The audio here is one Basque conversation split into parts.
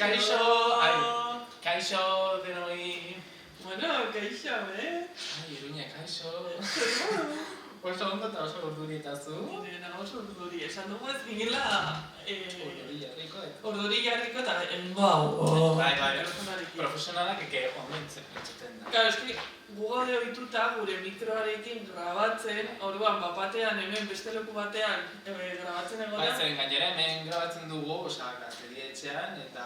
Kaixo denoi. Bueno, kaixo, Iruña, kaixo. Oso ondo eta oso urduri eta zu. Nena oso urduri, esan dugu ez ginela... Urduri jarriko eta engo hau. Bai, profesionalak ondo entzuten da. Claro, eski gu gaude ohituta gure mikroarekin grabatzen, orduan bapatean hemen beste leku batean grabatzen egoda. Bai, zeren gainera hemen grabatzen dugu, gazteria etxean eta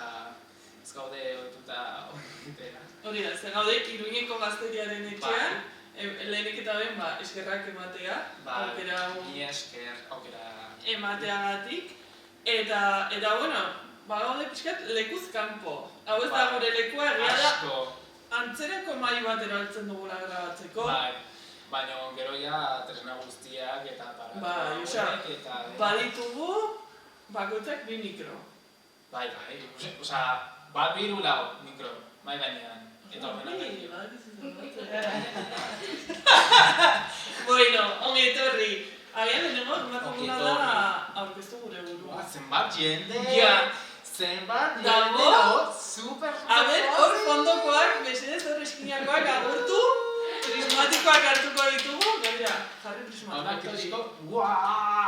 ez gaude ohituta horretera. Hori da, ze gaude Iruñeko gazteriaren etxean, lehenik eta ben, eskerrak ematea, Ni esker aukera emateagatik, eta bueno, gaude pixkat lekuz kanpo. Hau ez da gure lekua egia da, antzerako mahai bat eraltzen dugula grabatzeko. Baina gero ja tresna guztiak eta aparatuak eta... Baditugu bakoitzak 2 mikro. Bai, bat 2 lau mikro, bai gainean. Eta Bueno, ongi etorri. Agian lehenengo, ematen da aurkeztu gure burua. Zenbat jende! Zenbat jende! Super! A ber, hor fondokoak, mesedez hor eskinakoak agurtu, prismatikoak hartuko ditugu, gaira, jarri prismatikoak.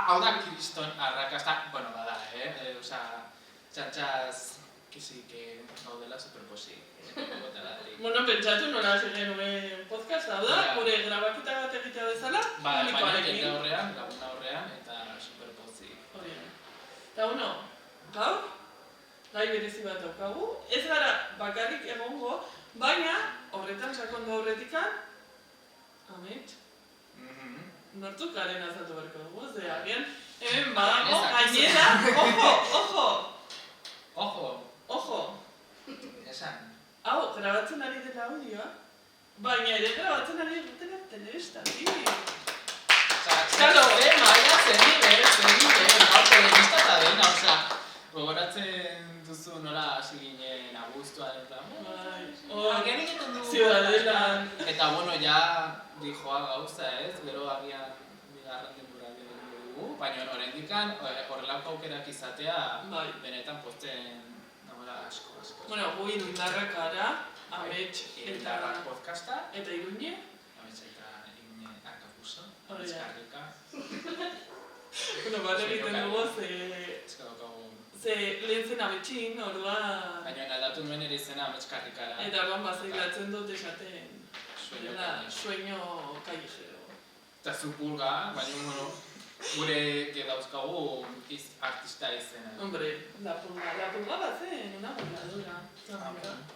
Hau da kriston arrakasta, bueno, bada, txantxaz, gaudela superposi. Bueno, pentsatu nola genuen podcast, hau da, gure grabaketa bat egitea bezala, baina jende horrean, laguna horrean, eta superposi. Eta bueno, gaur, gai berezi bat daukagu, ez gara bakarrik egongo, baina horretan sakondu aurretikan, amets, nortzuk garen azaltu berko dugu, ze agian, hemen badago, gainera, ojo, esan. Hau, grabatzen ari dela audioa, baina ere grabatzen ari dela telebista, Kalo, maia, zen nivel, hau telebista eta dena, gogoratzen duzu nola hasi ginen abuztuan eta agian egiten dugu Ziudadelan. Eta bueno, ja dijoa gauza ez, gero agian bigarren denboraldi dugu, baina oraindikan horrelako aukerak izatea benetan posten asko. Bueno, gu Irundarrak gara, amets eta podcasta, eta Iruñe. Amets eta Iruñe arkapuso, eskarrika. Bueno, bat egiten dugu ze lehen zen ametsin, orduan... Baina aldatu nuen ere izena ametskarrikara. Eta orduan bazailatzen dut esaten sueño callejero. Eta zu pulga, baina gure dauzkagu artista izena. Hombre, la pulga bat zen, una voladora.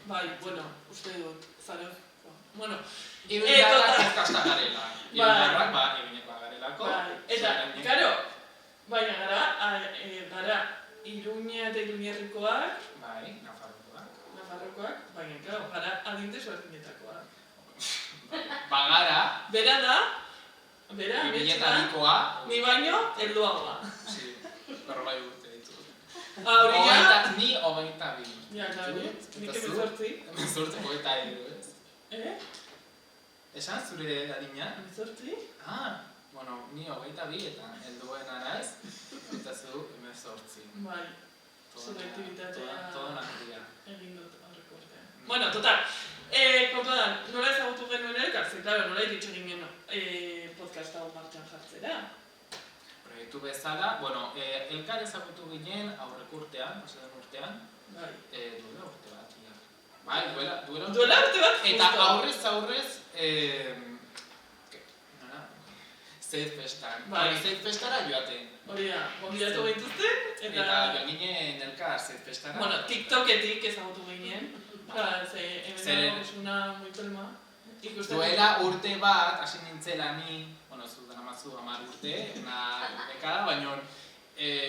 Bai, bueno, uste dut, zaro. Bueno, Irundarrak podcasta garela. Irundarrak, Iruñekoa garelako. Eta, karo, baina gara Iruña eta Iruñerrikoak. Bai, Nafarrokoak. Baina, karo, gara adinte suertinetakoak. Bagara. Bera da, Iruñetarikoa. Ni baino, helduagoa. Si, berrobai urte ditu. Ni 22. Ja, nahi, nik 18. 18, 22, ez? Esan zure adina? 18? Bueno, ni 22 eta helduena naiz, eta zu 18. Bai, zure aktibitatea egin dut aurreko urtean. Bueno, total, kontuan, nola ezagutu genuen elkar, ze, claro, nola iritsi ginen podcasta hau martxan jartzera. Proiektu bezala, bueno, elkar ezagutu ginen aurreko urtean, pasaden urtean, duela urte bat, bai, duela urte bat, eta aurrez, Zedfestan. Zedfestara joaten. Hori da, gonbidatu gintuzten, eta joan ginen elkar Zedfestara. Bueno, TikToketik ezagutu ginen, hemen dago muy pelma. Duela urte bat, hasi nintzela ni, bueno, zu daramazu 10 urte, bekada, baina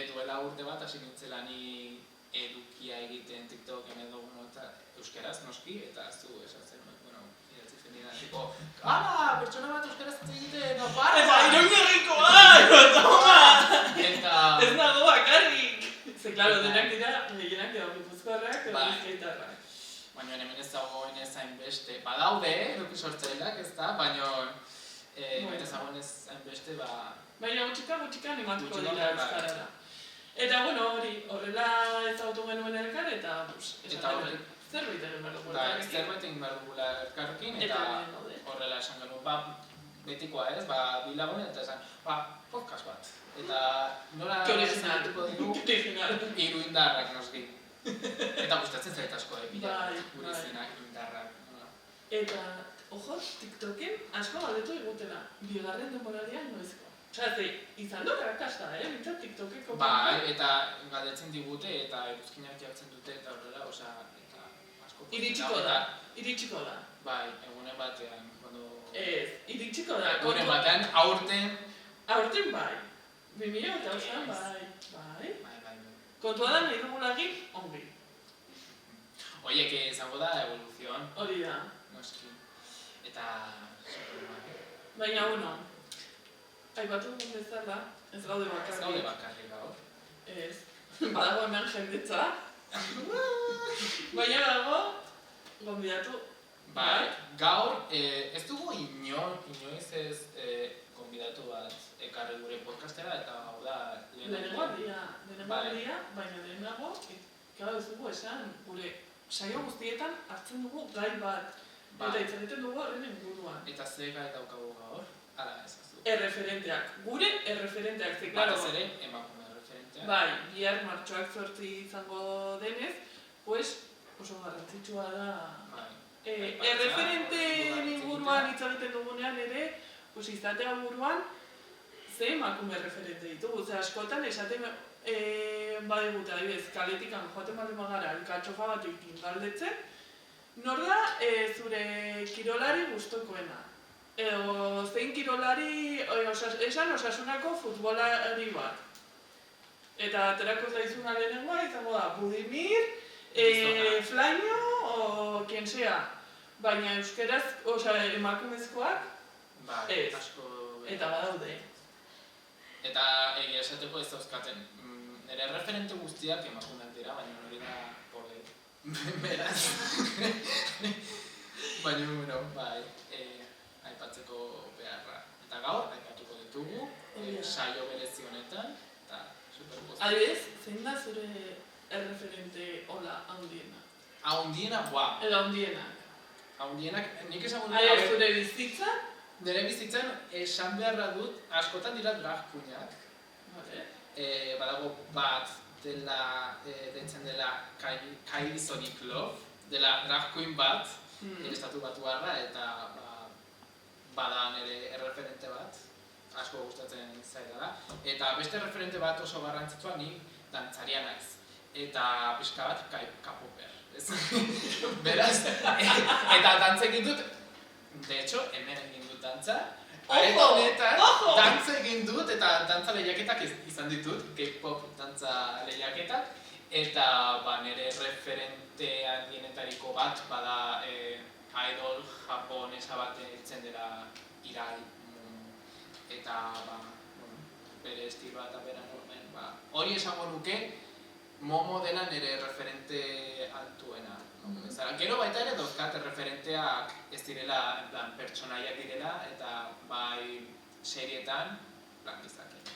duela urte bat hasi nintzela ni edukia egiten TikToken edo euskaraz noski, eta zu esatzen, tipo, pertsona bat euskaraz egiten, no para! Eta Iruñerrikoa, toma! Ez nago bakarrik! Ze, klaro, denak dira, gehienak edo gipuzkoarrak edo bizkaitarrak. Baina hemen ez dagoen ez hainbeste, badaude, eduki sortzaileak ez da, baina ez dagoen ez hainbeste, baina gutxika animatuko dira euskarara. Eta, bueno, hori, horrela ezagutu genuen elkar, eta, zerbait egin behar dugu elkarrekin. Zerbait egin behar dugula elkarrekin, eta gaude. horrela esan genuen, betikoa ez, bi lagun, eta esan, podcast bat. Eta nola ezagutuko dugu, hiru indarrak noski. Eta gustatzen zait asko, pila, gure izenak, indarrak. Eta, ojo, TikToken asko galdetu egutela, bigarren denboraldian noizko. Osea, izan du karakasta, bintzat TikTokeko. Eta galdetzen digute, eta eguzkinak jartzen dute, eta horrela, eta asko. Iritsiko da. Bai, egunen batean, iritsiko da. Egunen batean, aurten. Aurten bai. 2008an bai. Kontua da nahi dugulagin ongi. Oie, que izango da evoluzion. Hori da. Noski. Eta... Baina, aipatu dugun bezala, ez gaude bakarrik. Ez gaude bakarrik gaur. Ez. Badago hemen jendetza. Baina dago, gonbidatu. Bai, gaur, ez dugu inoiz ez gonbidatu bat ekarri gure podcastera, eta hau da... Lehenengo aldia, baina lehenago, gara ez dugu esan, gure saio guztietan hartzen dugu gai bat. Eta hitz egiten dugu horren inguruan. Eta ze gai daukagu gaur? Ara ezazu. Erreferenteak. Gure erreferenteak. Batez ere, emakume erreferenteak. Bai, bihar martxoak 8 izango denez, oso garrantzitsua da... Erreferenteen inguruan hitz egiten dugunean ere, izatea buruan, ze emakume erreferente ditugu. Askotan esaten badiguta, adibidez, kaletikan joaten baldin bagara, elkatxofa bat egin galdetzen, nor da zure kirolari gustukoena? Edo zein kirolari, esan Osasunako futbolari bat. Eta aterako zaizuna lehenengoa izango da Budimir, Flaino o quien sea. Baina euskeraz, emakumezkoak, ez. Eta badaude. Eta egia esateko ez dauzkaten. Nire referente guztiak emakumeak dira, baina hori da pole. Beraz. Baina, bai, aipatzeko beharra. Eta gaur, aipatuko ditugu, saio berezi honetan, eta superpozik. Adibidez, zein da zure erreferente hola handiena? Handiena, Edo handienak. Handienak, nik esan zure bizitza? Nire bizitzan, esan beharra dut, askotan dira drag queenak. Badago bat deitzen dela Kylie Sonic Love, dela drag queen bat, estatu batuarra, eta bada nire erreferente bat, asko gustatzen zaidala. Eta beste referente bat oso garrantzitsua ni dantzaria naiz. Eta pixka bat K-poper. Beraz, eta dantza egin dut, de hecho, hemen egin dut dantza. Areta honetan, dantza egin dut eta dantza lehiaketak izan ditut, K-pop dantza lehiaketak. Eta nire referente handienetariko bat, bada idol japonesa bat ditzen dela Irai. Eta bere estiloa eta bera normen. Hori esango nuke, Momo dela nire referente altuena. Gero baita ere dauzkat referenteak ez direla pertsonaiak direla, eta bai serietan, izakit,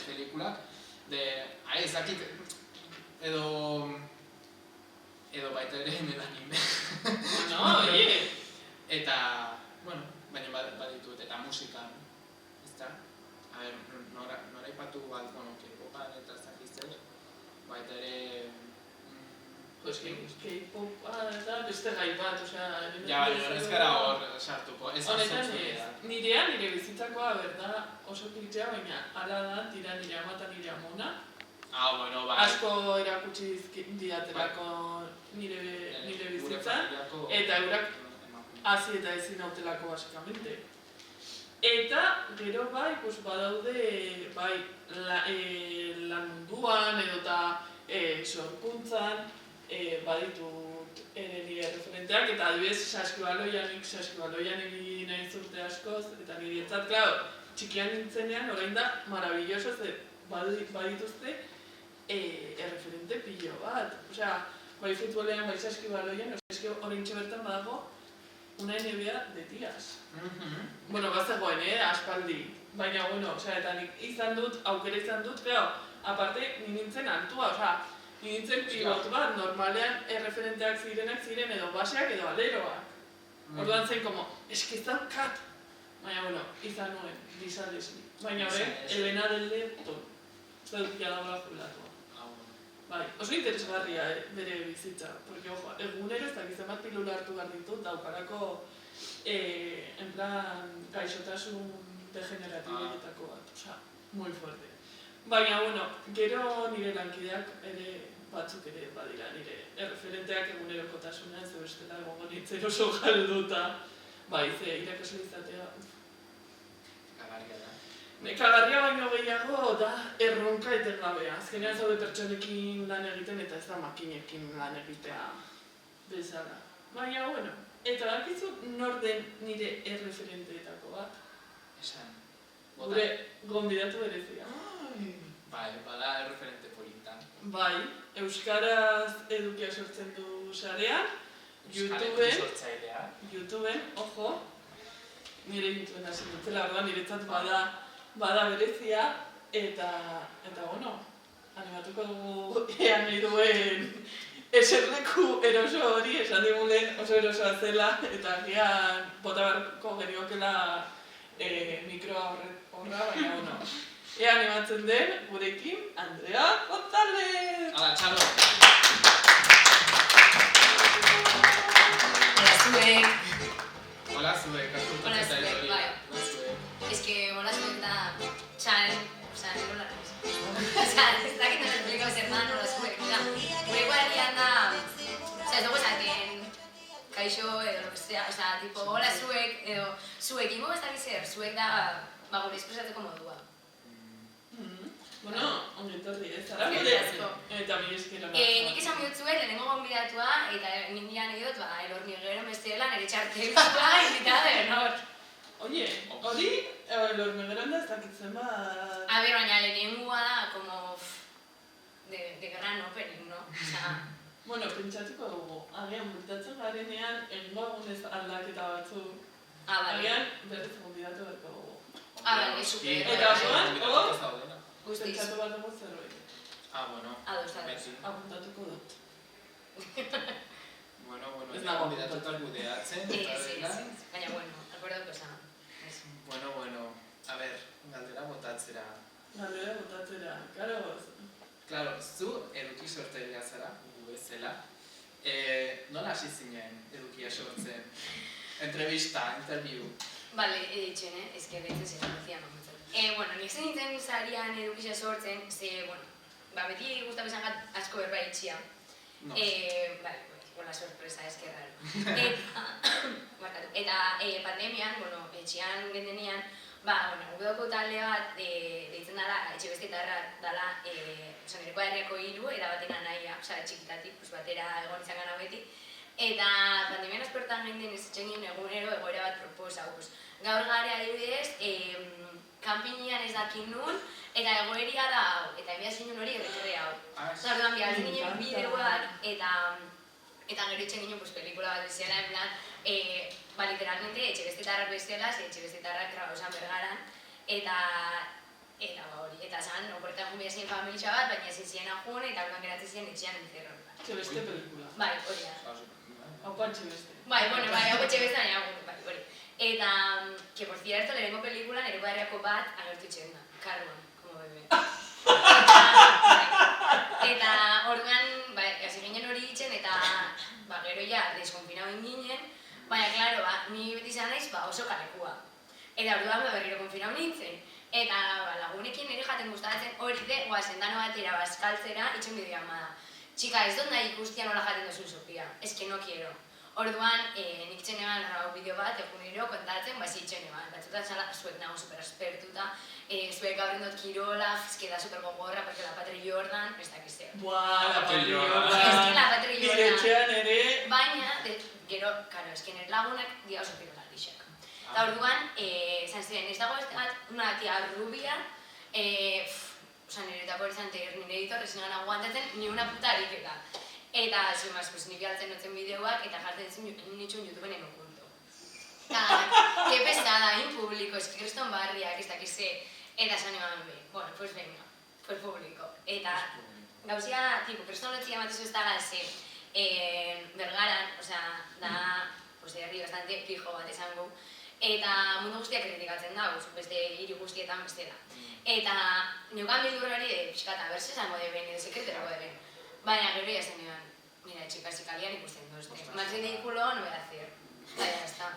pelikulak, ezakit, edo baita ere nire anime. Eta, baina baditut, eta musikan, ezta? Nora ipatu bat, K-popan eta zakizzer, baita ere... K-popa eta beste gai bat, Ja, baina ez gara hor sartuko, ez honetan nire bizitzakoa berda oso kiritzea, baina ala da, tira nire ama eta nire amona. Bai. Asko erakutsi diatelako nire bizitzan, eta eurak hazi eta ezin nautelako basikamente. Eta gero badaude lan munduan edo eta sorkuntzan baditut nire referenteak, eta adibidez saskibaloian egin nahi zurte askoz, eta nire entzat, klaro, txikian nintzenean orain da maravilloso, badituzte erreferente pilo bat. Bai futbolean, bai saskibaloian, orain bertan badago una NBA de tías. Bazegoen, aspaldi. Baina, eta nik aukera izan dut, aparte, nintzen altua, nintzen pilotu bat, normalean erreferenteak ziren edo baseak edo aleroak. Orduan zen, eskizaukat. Baina, bueno, izan nuen, bizalesi. Baina horrek, Elena del Lepton. Zaukia dagoela jubilatua. Bai, oso interesgarria bere bizitza. Porque, ojo, egunero ez dakizen bat pilula hartu behar ditut, daukarako, en plan, gaixotasun degeneratibetako bat. Osea, muy fuerte. Baina, bueno, gero nire lankideak ere batzuk ere badira nire erreferenteak egunerokotasunean, ze bestela egongo nintzen oso galduta. Bai, ze irakasle izatea. Kagarria da. Kagarria baino gehiago da erronka etengabea. Azkenean zaude pertsonekin lan egiten eta ez da makinekin lan egitea bezala. Baina, bueno, eta dakizu nor den nire erreferenteetako bat. Esan. Gure gonbidatu berezia. Bai, bada erreferente polita. Bai, euskaraz edukia sortzen du sarean, YouTubeen, ojo, nire YouTubeen hasi dutzela, orduan niretzat bada berezia, eta bueno, animatuko dugu ea nahi duen eserleku eroso hori, esan digulen oso erosoa zela, eta agian bota beharko geniokela mikroa horra, baina bueno. Ea animatzen den, gurekin, Andrea González! Hala, txalo! Hola, zuek! Hola, zuek, Hola, zuek, bai. Hola, zuek. Es que, hola, zuek da... nero larriz. Ez dakit non esplikau zer da, hola, zuek. Gure guardian da... ez dugu esaten... kaixo edo lo que sea, tipo, hola, zuek, edo... zuek, ingo ez dakit zer, zuek da... gure espresatzeko modua. Bueno, ongetorri ez, zara gure eta mi eskero bat. Nik esan bihotzuet, lehenengo gonbidatua, eta nindian egidot, el hormiguero mesteela nire txartelua invitada de honor. Oye, hori, el hormiguero handa ez dakitzen bat... A ver, baina lehenengoa da, como... de gran opening, no? Bueno, pentsatuko dugu, agian bultatzen garenean, egingo agunez aldaketa batzu. Agian, berriz gonbidatu berko dugu. Vale, super. Eta osoan, Guztiz. pentsatu bat dugu zerbait. Bueno. Ados. Apuntatuko dut. Bueno, ez nago gonbidatutak gudeatzen, eta dela. Sí, baina, bueno, akordatuk esan. Bueno, a ver, galdera botatzera. Galdera botatzera, Claro, zu eduki sortzailea zara, gu bezala. Nola hasi zinen edukia sortzen? Interview. Vale, itxen, ez que behitzen zen, decía no. Bueno, nik zen nintzen zarian edukisa sortzen, ze, bueno, beti guztatzen izan asko berba itxia. No. Vale, con la sorpresa, es que raro. Eta pandemian, bueno, etxean gendenean, bueno, gudoko talde bat deitzen dela, etxe bestetarra dela, nireko herriako hiru, eta batena nahia, txikitatik, batera egon izan gana beti. Eta pandemian aspertan genden ez etxengin egunero egoera bat proposau. Gaur gare adibidez, kanpinean ez dakin nun, eta egoeria da hau, eta enbiazin nun hori errekorre hau. Orduan, bihatzen ginen bideoak, eta gero itxen ginen pelikula bat bezala, en plan, literalmente, etxe bestetarrak bezala, etxe bestetarrak trabauzan bergaran, eta hori, eta zan, oporretan jun behazien familia bat, baina ezin ziren ajun, eta orduan geratzen ziren etxean entzerron. Etxe beste pelikula. Bai, hori da. Haupa etxe beste. Bai, hau etxe beste, baina hori. Eta, que por cierto, lehenengo pelikula nireko herriako bat agertu itxen da. Carmen, como bebé. Eta orduan, hasi ginen hori itxen, eta gero ja deskonfinau ginen, baina, klaro, ni beti izan naiz oso kalekua. Eta orduan berriro konfinau nintzen. Eta lagunekin nire jaten gustatzen hori de, guazen dano batera bazkaltzera itxen bidea da. Txika, ez dut nahi ikustia nola jaten duzun Sofia, ez que no quiero. Orduan, nik txene eban grabau bideo bat, egunero kontatzen, zi txene eban. Batzutan zala, zuek nago super aspertuta, zuek gaur endot kirola, da super gogorra, porque la Patri Jordan, ez dakizeo. Buah, la Patri Jordan. Ez que la Patri Jordan. Nire etxean ere. Baina, gero, karo, ez que nire lagunak dia oso kirola dixek. Eta orduan, zan ziren, ez dago una tia rubia, niretako erizan nire editor, ezin gana aguantatzen, ni una puta ariketa. Eta, zumaz, nik altzen notzen bideoak eta jartzen nitxun YouTubeen en okulto. Que pesada, in público, es que kriston barriak, ez dakize, eta esan eman be. Bueno, pues venga, pues publiko. Eta gauzia, tipo, kristolotzia ematezu ez dala, Bergaran, osea, da, pues, herri bastante pijo bat esango, eta mundu guztiak kritikatzen da, beste hiri guztietan bestela. Eta neukan bildur hori pixkata, berse esango deben, edo sekreterako deben. Baina gero ya zen eban, mira, chicas, si calian ikusten duzte. Más ridículo no voy a hacer. Ya está.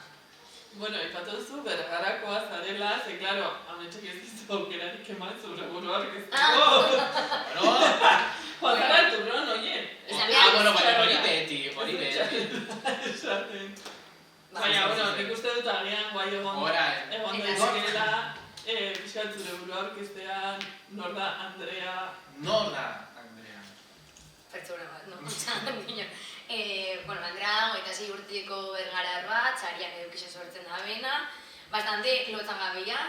Bueno, ipatu duzu Bergarakoa zarela, ze, claro, ametxek ez dizu aukerarik eman zure buruak ez dugu. Joatara el turron, oie. Bueno, baina hori beti. Esaten. Baina, bueno, nik uste dut agian guai egon daizkeela, pixkat zure burua orkestean, nor da Andrea. Pertsona bat, no? Bueno, Andrea dago, eta 6 urteko bergarar bat, txarian edukixe sortzen da bena, bastante lotzan gabea,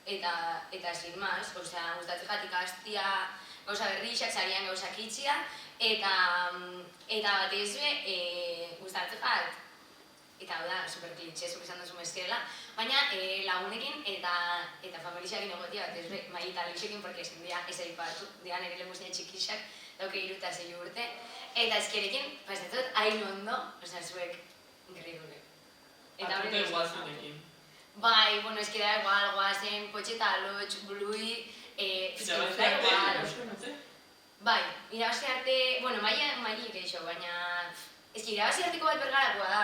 eta sin más, osea, gustatzen jatik astia, gauza berrixak, txarian gauzak itxia, eta batez be, gustatzen jat, eta hau da, super klitxe, zuk esan duzu mezkela, baina lagunekin eta familixakin egotia batez be, maita lixekin, porque ezin dira ez aipatu, dira nire lemuzine txikixak, dauke 3 eta 6 urte, eta ezkerekin, pasatzot, hain ondo, osea, zuek, increíble. Atute guazenekin. Bai, bueno, ez da igual, guazen, potxeta, lotx, blui, Irabazi arte, bai, irabazi arte, bueno, mailik eixo, baina, irabazi arteko bat bergarakoa da,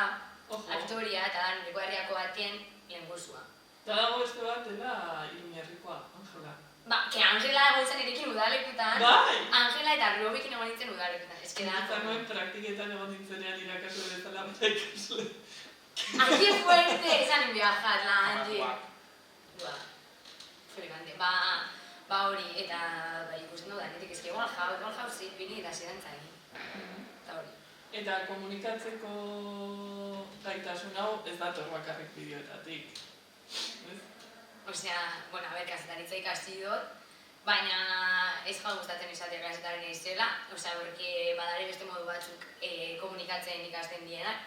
aktoria, eta da, nireko herriako batien lehengusua. Eta dago beste bat, dela Iruñerrikoa, Angela. Ba, que Angela egon zen erekin udalekutan, Angela eta Robikin egon nintzen udalekutan, ez que da... Zangoen praktiketan egon nintzenean irakasle bezala bera ikasle. ¡Qué fuerte! Esan viajar, la Angie. Flipante. Ba hori, eta ikusten du danetik, ezki igual jau zipini eta zidantzai. Eta hori. Eta komunikatzeko gaitasun hau ez dator bakarrik bideoetatik. Osea, bueno, a ber, kasetaritza ikasi dut, baina ez jau gustatzen izatea kasetaren izela, osea, porque badare beste modu batzuk komunikatzen ikasten dienak,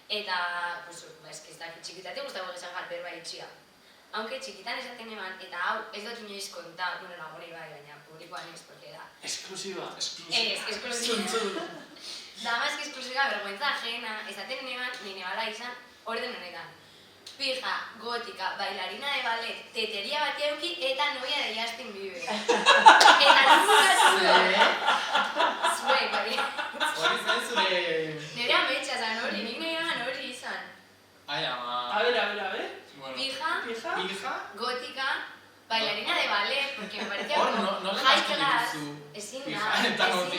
eta, pues, eski ez dakit txikitatik gustatzen esan jarper bai itxia. Aunque txikitan esaten eman, eta hau ez dut inoiz konta, bueno, lagunei bai, baina publikoan ez, porque da... Exclusiva. Exclusiva. Da más que exclusiva, vergüenza ajena, esaten eman, nire bala izan, orden honetan. Pija, gótica, bailarina de ballet, teteria bat euki eta novia de Justin Bieber. Eta zuek, bai. Hori zen zure... Nire ametsa zan hori, nik nahi hori izan. Ai, ama... A ver. Pija, gótica, bailarina de ballet, porque me parecía como high class. Ezin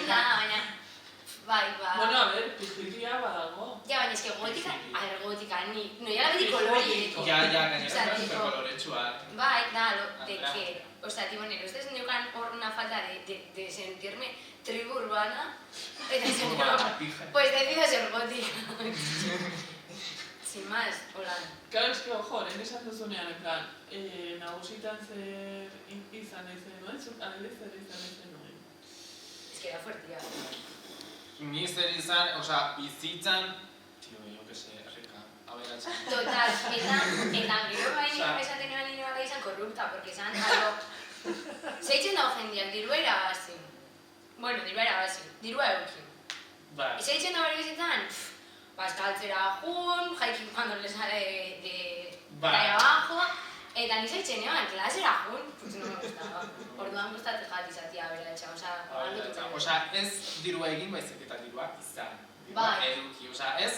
da, baina... Bai. Bueno, a ver, pijilia badago. Ja, baina eske gótica, no ya la beti kolori. Ja, gainera superkoloretsua. Bai, da, de que, o sea, tipo, nire ustez neukan hor una falta de sentirme tribu urbana, eta esan pues decido ser gótica. Sin más, hola. Claro, es que, ojo, lehen esan duzunean, en plan, nagusitan zer izan ezen nuen, zuk adibidez zer izan ezen nuen. Es que era fuertia. Ni zer izan, osea, bizitzan, tío, yo que sé, rica, aberatsa. Total, eta gero bai esaten eban nire bat izan korrupta, porque esan, algo, zeitzen dago jendeak, dirua irabazi. Bueno, dirua eukin. Bai. Zeitzen dago bizitzan, baskaltzera jun, jaikin cuando les sale de abajo, eta ni zeitzen eban, klasera jun, pues no me gustaba. Orduan gustatzen jat izatea aberatsa, osea, ez dirua egin baizik eta dirua izan. Bai. Eduki, osea, ez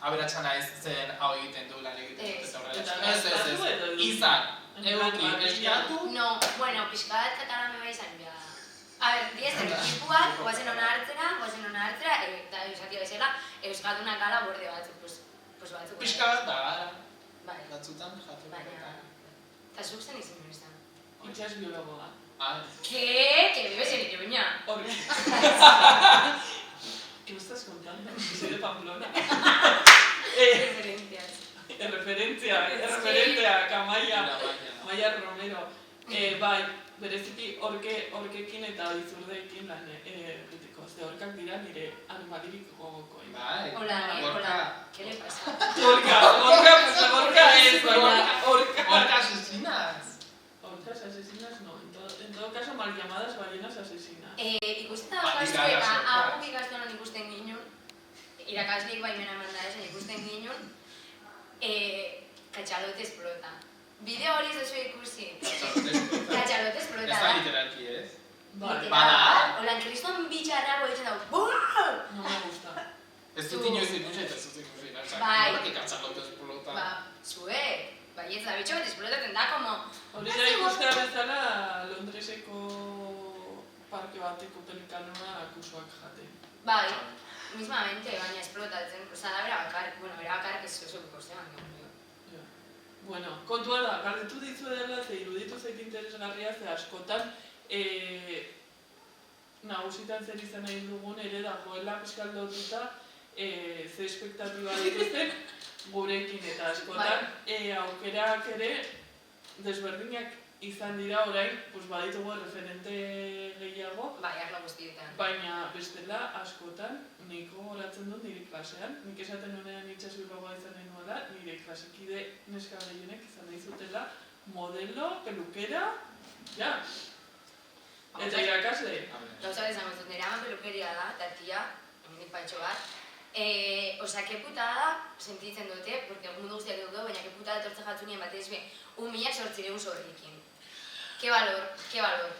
aberatsana ez zen hau egiten du lan egiten dut horrela. Ez, izan. Eduki, eskatu. No, bueno, pixkat katalan beba izan behar. A ver, diesten ekipuak, guazen hona hartzera, eta eusaki bezala, euskadunak gala borde batzuk, pues batzuk. Pixkat, da, bai. batzutan jatu. Baina, eta zuk zen izan behar izan. Itxas biologoa. ¿Qué? Que vives en Iruña. ¿Qué me estás contando? Soy de Pamplona. Referencias. Referente a Maya Romero. Bai, bereziki orkekin eta izurdeekin lan egiteko. Ze orkak dira nire animalirik gogokoen. Bai. Hola. ¿Qué le pasa? Orka es, baina orka. Orka asesinas. Orcas asesinas no, en todo caso irakasleek baimena eman da esan ikusten ginen, Cachalote explota. Bideo hori ez duzu ikusi. Cachalote explota da. Ez da literalki, ez? Literal, holan kriston bitxarrago ditzen dago, BOOM! No me gusta. Ez dut inoiz ikusi eta ez dut ikusi. Bai. Nola que Cachalote explota? Ba, zuek. Baietz da bitxo bat esplotatzen da, como... Hori da ikustea bezala Londreseko parke bateko pelikanoa akusoak jate. Bai, mismamente, baina esplotatzen. Osa, da bera bakar, ez oso ikusten, baina. Bueno, kontua da, galdetu dizuedela, ze iruditu zait interesgarria, ze askotan nagusitan zer izan nahi dugun ere dagoela piskaldotuta ze espektatiba dituzten gurekin eta askotan aukerak ere desberdinak izan dira orain, baditugu referente gehiago, Bai, arlo guztietan. baina bestela askotan nik gogoratzen dut nire klasean, nik esaten nuenean itxasbiologoa izan nahi nuela, nire klasekide neska gehienek izan nahi zutela modelo, pelukera, ja. Eta irakasle. Gauza bezan guztut, nire ama pelukeria da, eta tia, hemendik patxo bat. Osa, ke putada sentitzen dute, porque mundu guztiak dugu, baina ke putada etortzen jatzunien batez be, 1.800 zorrikin. Qué valor.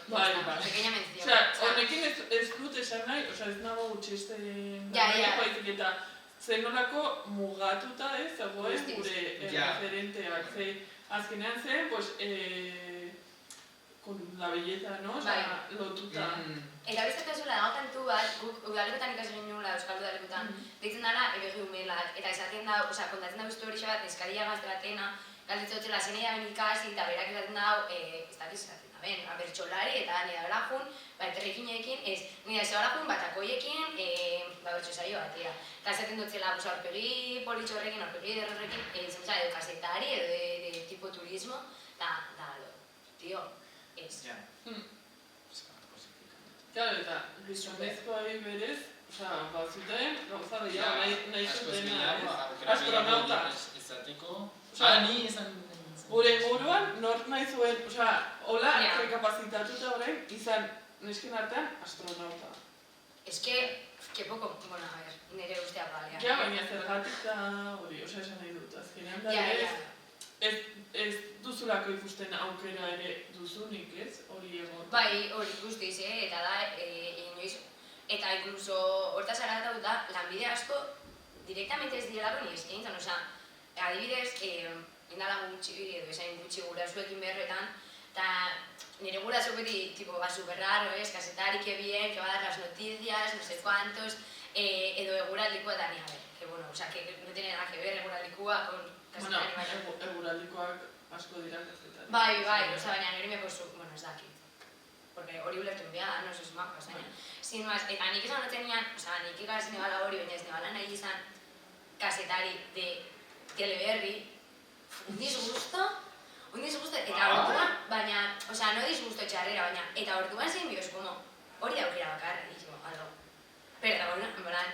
Bai. Pequeña mención. Osea, honekin ez dut esan nahi, ez nago gutxisten baizik eta zenolako mugatuta ez, zegoen gure referenteak, ze azkenean zen, con la belleza, no? Osea, lotuta. Eta beste kasuela dago kantu bat, guk udalekotan ikasi genuen Euskal Udalekotan, deitzen dela ebegi umelak, eta esaten da, kontatzen da beste hori bat, eskaria gazteratena, galditzen dutela zenea ben ikasi, eta berak esaten da, ez dakiz esaten da, bertxolari, eta nire abalajun, enterrekinekin, nire abalajun batakoiekin, bertxosario batera. Eta esaten dutzela, aurpegi politxorrekin, aurpegi derrorrekin, izan edo kasetari, edo de tipo turismo, eta, tio, ez. Claro, eta gizonezkoari berez, bazuten, gauza gehiago nahi zutena, astronauta. Ni esan... Gure inguruan, nork nahi zuen, hola, rekapazitatuta orain, izan nesken artean astronauta. Ez que poco, bueno, a ver, nire ustea balea. Ja, baina zergatik da hori, esan nahi dut, azkenean da ez duzulako ikusten aukera ere duzunik, ez? Hori egon. Bai, hori guztiz, eta da, inoiz, eta incluso hortaz aratatu da, lanbide asko directamente ez direlako ni eskaintzen, adibidez, indala gutxi, edo esain gutxi gurasuekin berretan, eta nire guraso beti, tipo, super raro, kasetari, que bien, que va a dar las noticias, no sé cuántos, edo eguraldikoa da ni, a ver, que bueno, que no tiene nada que ver eguraldikoa con kasetari, baina. Bueno, eguraldikoak asko dira kasetari. Bai, baina nire meko zu, bueno, ez dakit. Porque hori ulertu behar, no sus mapas, baina. Sin más, eta nik esan notenean, nik ikasi nebala hori, baina ez nebala nahi izan kasetari de teleberri, un disgusto, eta orduan, baina, no disgusto txarrera, baina, eta orduan zein bioz, como, hori daukera bakarra, digo, algo. Pero eta, bueno, en plan,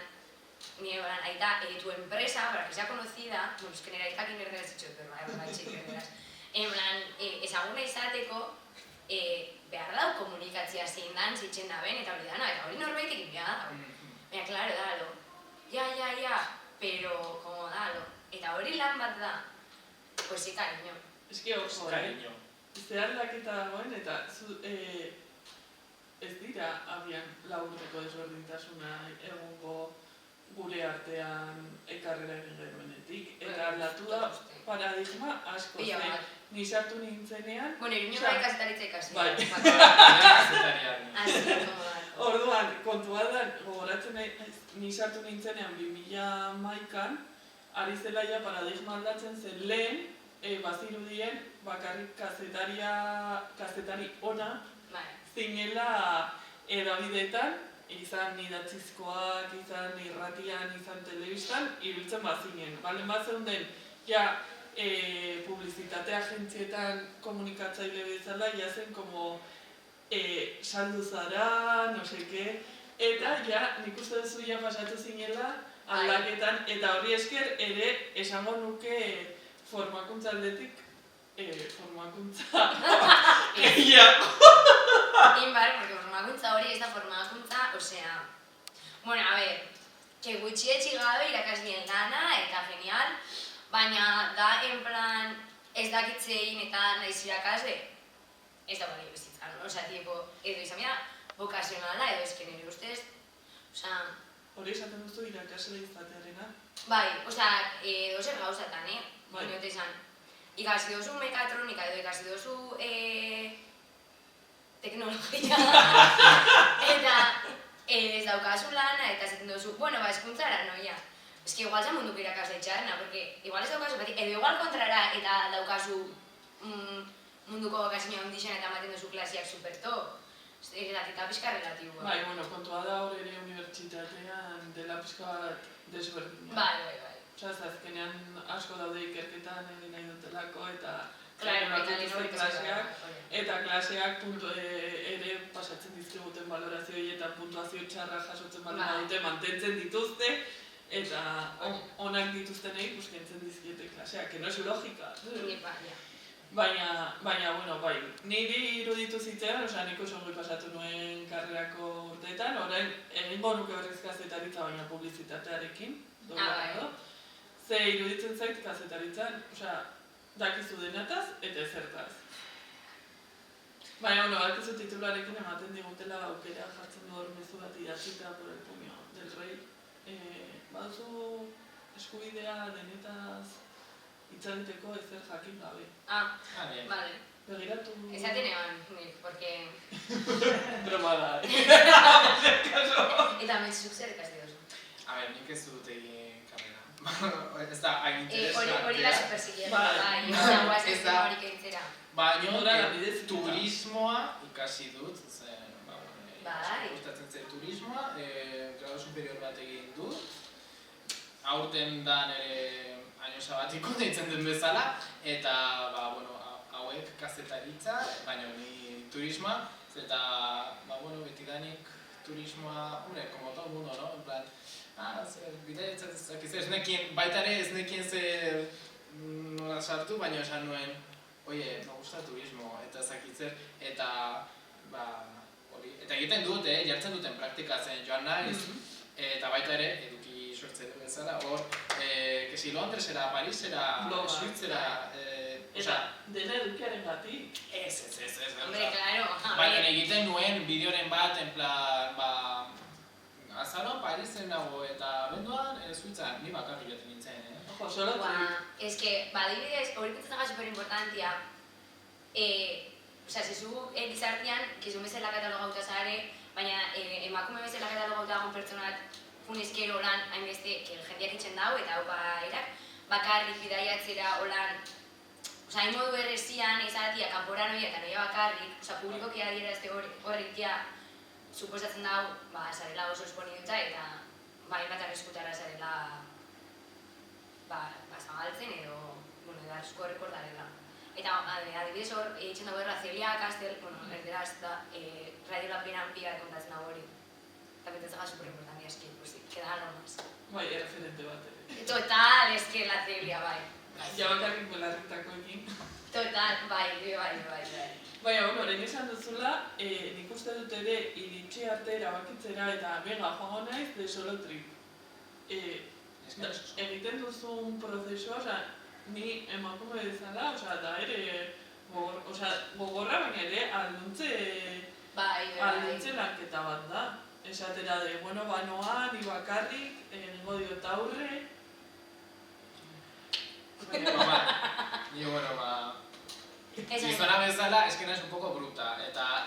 aita, tu empresa, para que sea conocida, bueno, es que nire aita kin erderaz dicho, pero bai, txik erderaz, en plan, ezaguna izateko, behar dau komunikatzia zein dan, zitzen da ben, eta hori dana, eta hori norbaitik inbia da. Baina, klaro, dalo, ja, pero, como dalo, eta hori lan bat da, pues sí, cariño. Es que ojo, Zer aldaketa dagoen eta ez dira abian laburreko desberdintasuna egongo gure artean ekarrera egin genuenetik. Eta aldatu da paradigma asko zen. Ni sartu nintzenean... Bueno, iruño bai kasetaritza ikasi. Bai. Así, como da. Orduan, kontualdan, gogoratzen ni sartu nintzenean 2011an, ari zela ja paradigma aldatzen zen lehen, bazirudien bakarrik kazetari ona zinela edabideetan, izan idatzizkoak, izan irratian, izan telebistan, ibiltzen bazinen. Balen bat zeunden, ja, publizitate agentzietan komunikatzaile bezala, ja zen como saldu zara, no seke, eta ja, nik uste duzu ja pasatu zinela aldaketan, eta horri esker ere esango nuke formakuntza aldetik, formakuntza gehiago. Inbar, porque formakuntza hori ez da formakuntza, osea... Bueno, a ver, gutxietxi gabe irakaslien lana eta genial, baina da en plan ez dakitzein eta naiz irakasle, ez da bali bizitzan, osea, tipo, edo izan bera, bokazionala edo ezken nire ustez, osea... Hori esaten duzu irakasle izatearena? Bai, osea, dozer gauzatan, Bai. Inote izan, ikasi dozu mekatronika edo ikasi dozu teknologia eta ez daukazu lana eta zaten dozu, bueno, eskuntzara, noia. Ez que igual zan munduko irakasle txarrena, porque igual ez daukazu beti, edo igual kontrara eta daukazu munduko bokazioa hundixen eta ematen dozu klasiak supertop. Eta pixka relatiboa. Bai, bueno, kontua da hor ere unibertsitatean dela pixka bat desberdina. Bai. Osea, azkenean asko daude ikerketan egin nahi dutelako eta klaseak puntu ere pasatzen dizkiguten balorazioei eta puntuazio txarra jasotzen baldin dute mantentzen dituzte eta onak dituztenei kentzen dizkiete klaseak, que no es lógica. Baina, bueno, bai, niri iruditu zitzaidan, osea, nik oso ongi pasatu nuen karrerako urteetan, orain egingo nuke berriz kazetaritza, baina publizitatearekin, ze iruditzen zait kazetaritzan, osea, dakizu denataz eta ezertaz. Baina, bueno, bakizu titularekin ematen digutela aukera jartzen du hor mezu bat idatzita por el puño del rey. Baduzu eskubidea denetaz itzaliteko ezer jakin gabe. Vale. Begiratu... Esaten eban, porque... Broma da, Eta metzuk zer ikasi dozu. A ver, nik ez dut egin karrera. Ez da, hain interesantea. Hori da supersiguiera, bai, ez da horik egitzera. Baina, turismoa ikasi dut, gustatzen zen turismoa, grado superior bat egin dut. Aurten da nire año sabatiko deitzen den bezala, eta, hauek kazetaritza, baina ni turismoa, eta, betidanik turismoa, como todo el mundo, ¿no? En plan, baita ere ez nekien zer nola sartu, baina esan nuen, oie, me gusta turismo, eta zakitzer, eta, eta egiten dut, jartzen duten praktika zen joan naiz, eta baita ere, eduki suertze bezala, hor, kesi Londresera, Parisera, Suitzera, eta dena edukiaren gatik. Ez. Hombre, claro. Baina egiten nuen bideoren bat, en plan, azaroan Parisen nago eta abenduan Suitzan, ni bakarrik joaten nintzen, Ojo, solo Es que, adibidez, hori pentsatzen superimportantia, osea, zezu gizartean, kizu bezala katalogauta zare, baina emakume bezala katalogauta dagoen pertsonat funezkero lan hainbeste jendeak itxen dago eta haupa erak, bakarrik bidaiatzera holan, osea, hain modu errezian izatia kanpora noia eta noia bakarrik, osea, publikoki adierazte horrik ja suposatzen dago, zarela oso esponidutza eta hainbat arriskutara zarela zabaltzen edo, asko rekordarela. Eta adibidez hor, egiten dago erra Celia Castel, erderaz da, Radio La Pena Ampia kontatzen dago hori. Eta pentsatzen superimportantia, eski, queda algo más. Bai, erreferente bat ere. Total, eski la Celia, bai. Ja bakarrik belarritakoekin. Total, bai. Baina, orain esan duzula, nik uste dut ere iritsi arte erabakitzera eta venga, joango naiz de solo trip. Egiten duzun prozesua, ni emakume bezala, da ere gogorra, baina ere alduntze lanketa bat da. Esatera de, banoa, ni bakarrik, nengo diot aurre. Gizona bezala, eskena es un poco bruta, eta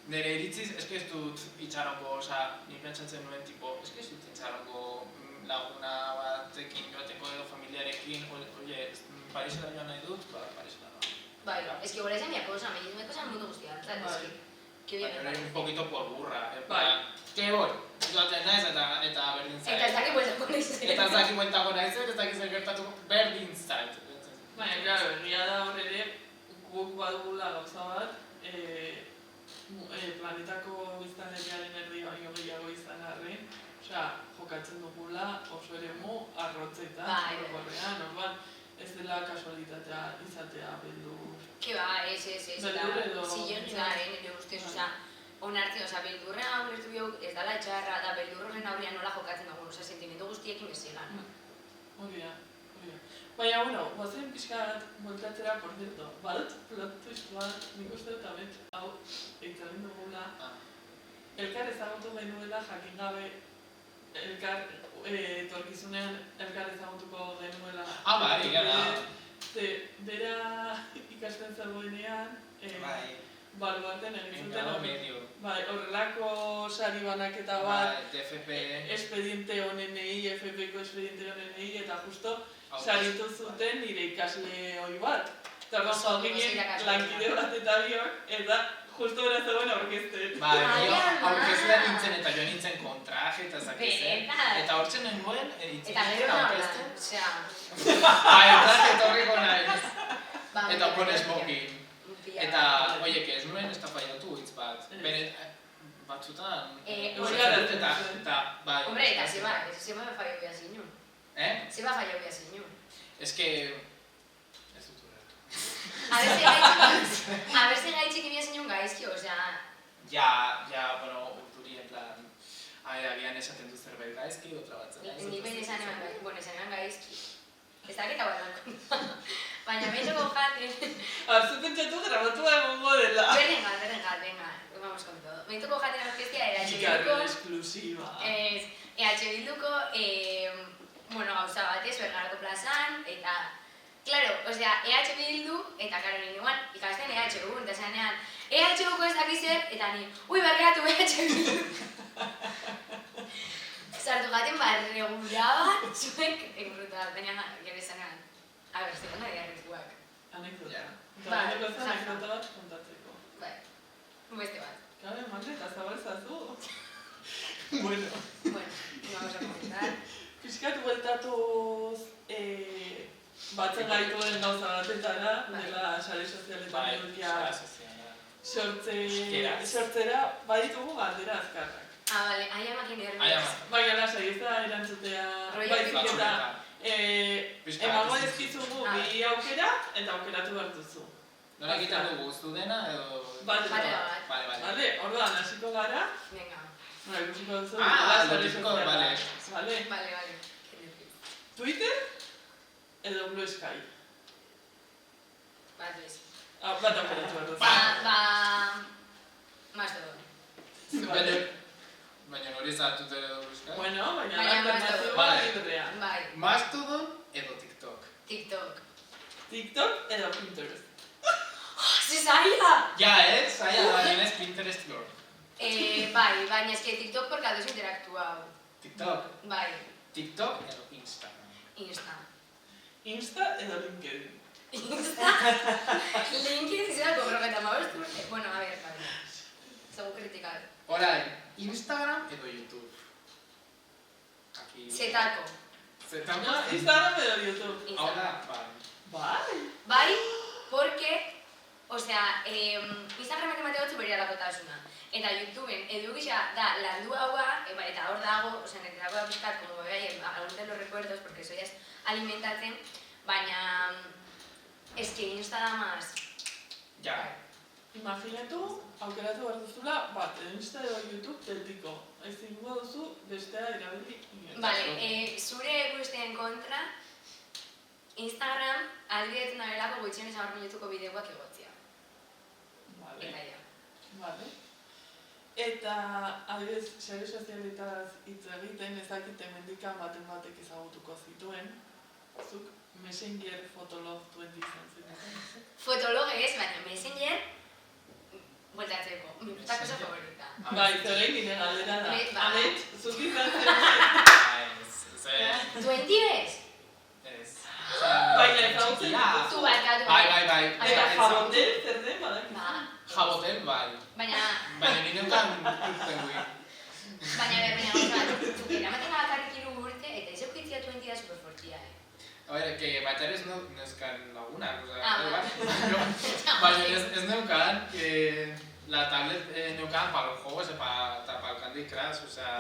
nire iritziz, eske ez dut itxarongo, ni pentsatzen nuen tipo, eske ez dut itxarongo laguna batekin joateko edo familiarekin, oie, Parisera joan nahi dut, Parisera da. Bai, eski gora izan mia cosa, me cosa mundu guztia, baina hori un poquito por burra, que voy, joaten naiz eta berdin zait. Eta ez daki bueltako naiz. Eta ez daki bueltako naiz, ez daki zer gertatu berdin zait. Baina, claro, egia da hor ere, guk badugula gauza bat, planetako biztanleriaren erdi baino gehiago izan arren, jokatzen dugula oso eremu arrotzetan, orokorrean, orduan ez dela kasualitatea izatea beldur. Que ba, ez. Beldur edo... Zillen garen, nire ustez, onartzen, oza, beldurren aurreztu biok, ez dala txarra, da beldurren aurrean nola jokatzen dagoen, oza, sentimendu guztiekin bezilan. Hori da. Baina, bueno, gozen pixka bat voltatzera, por cierto, bat, plot twist bat, nik uste dut abet, hau, eitzaren dugula, elkar ezagutu genuela jakin gabe, elkar, etorkizunean elkar ezagutuko genuela. Bai, gara. Ze, bera ikasten zegoenean, Bai. baluarten egin zuten. Engado medio. Bai, horrelako sari banaketa bat, Bai, DFP. espediente honenei, FP-ko espediente honenei, eta justo saritu zuten nire ikasle hoi bat. Eta Oso, ginen irakasle lankide bat eta biok, eta justo bera zegoen aurkezten. Bai, jo, Ai, aurkezlea ama. nintzen eta jo nintzen kontraje eta zakizen. Benetan. Eta hortzen nengoen, Eta itzen gero nola, aurkezten. osea, Bai, traje etorriko naiz. ba, Eta mira, pon mira, smoking. mira. Eta, oie, que ez nuen ez da faiatu hitz bat. Bere, batzutan, hori euskaratu gara. eta, bai. Hombre, eta zeba fallo bia zinun. Zeba fallo bia zinun. Ez que, ez dut urratu. A ver si gaitxik bia zinun gaizki, osea, Ja, bueno, urduri en plan, agian esaten du zerbait gaizki, otra bat zer gaizki. ni behin esan eman gaizki. Ez dakita bat baina behitoko jaten. Arzuten txatu grabatu egongo dela. Berrengat, venga, vamos con todo. Behitoko jaten orkestia EH Ikarren Bilduko, esklusiba. EH Bilduko, bueno, gauza batez, Bergarako plazan, eta, claro, osea, EH Bildu, eta karo ninduan, ikasten EHU, eta zanean, EHUko ez dakizer, eta ni, ui, barreatu EH Bildu. Sartu gaten barregura bat, zuek, brutal, baina gero zanean, a ber, zegoen nahi arretuak. Anekdota. Ja. Eta Bai, anekdota jaja. anekdota bat kontatzeko. Bai, beste bat. Gabe, mande, eta zabalzazu. Bueno, Bueno, vamos a comentar. pixkat bueltatuz batzen gaituen gauza batetara, Bai. dela sare sozialetan Bai, edukia sara soziala. Euskeraz. sortzera, baditugu galdera azkarrak. Ah, vale, ai amakin Ai, nervios. ama. Baina lasai, ez da erantzutea, Rollo baizik eta Batzuetan. Pixka bat emango ez dizkizugu Ah. bi aukera eta aukeratu behar duzu. Nola egiten dugu, guztu dena edo... Bat eta Bale, bat. bat. Vale, orduan hasiko gara. Venga, Nola ikusiko duzu. Ah, dela lo sare típico, soziala. vale. Vale. vale. Qué nervios. Twitter edo Blue Sky. Bat bez. Bat aukeratu behar duzu. Mastodon. Baina nori zahatuta edo buska? Bueno, baina Baina alternatiba Vale. librea. Bai, Mastodon edo TikTok. TikTok. TikTok edo Pinterest. Zezaila! Ja, ez? Zaila, baina ez Pinterest girl. Bai, baina eske TikTok porque ados interactuau. TikTok. Bai, TikTok edo Instagram. Insta. Insta edo LinkedIn. Insta. LinkedIn zera komprometa mabestu. Bueno, a ver, vale. Segu kritikal. Orain, Instagram edo YouTube. Aquí... Zetako. Zetako. No, Instagram edo YouTube. Hau Insta. da, bai. Bai. Bai, porque, osea, Instagramak emate gotzu bere alakotasuna. Eta YouTubeen edukisa da landu haua, eta hor dago, osea, neterako da buscat, como bai, algunos de los recuerdos, porque soy alimentatzen, baina, es que Insta da más. Ja. Imaginatu, aukeratu behar duzula, bat, Insta edo YouTube deltiko. Ezingo duzu bestea erabili inoiz. Vale, zure guztien kontra, Instagram albidetzen da belako gutxien esan minutuko bideoak egotzia. Vale. Eta ja. Vale. Eta, adibidez, sare sozialetaz hitz egiten, ezakite mendikan baten batek ezagutuko zituen, zuk Messenger Fotolog 20 izan zen. Fotologe ez, baina Messenger, bueltatzeko, mi puta cosa favorita. Bai, zerrein nire galdera da. Bai. Amet, zuk izan zen. Ez. 20 bez? Ez. Baina ezagutzen Ja. Tu barkatu. Bai. Eta jabotel, zer den, badakizu. Ba, Jabotel, bai. baina, Baina ni neukan penguin. baina, eramaten bakarrik 3 urte, eta ez eukitzia 20 da superfortia, A ver, que baita ere ez neuzkan lagunak, Ah, baina ez neukan, la tablet neukan para los juegos eta para el Candy Crush, o sea,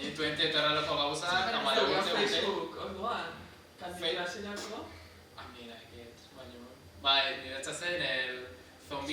ni 20 eta erraloko gauzak, amara Zeuga gutxe gutxe. Facebook, orduan. Candy Crusherako. Mira, baina, bai, niretzat zen el zombie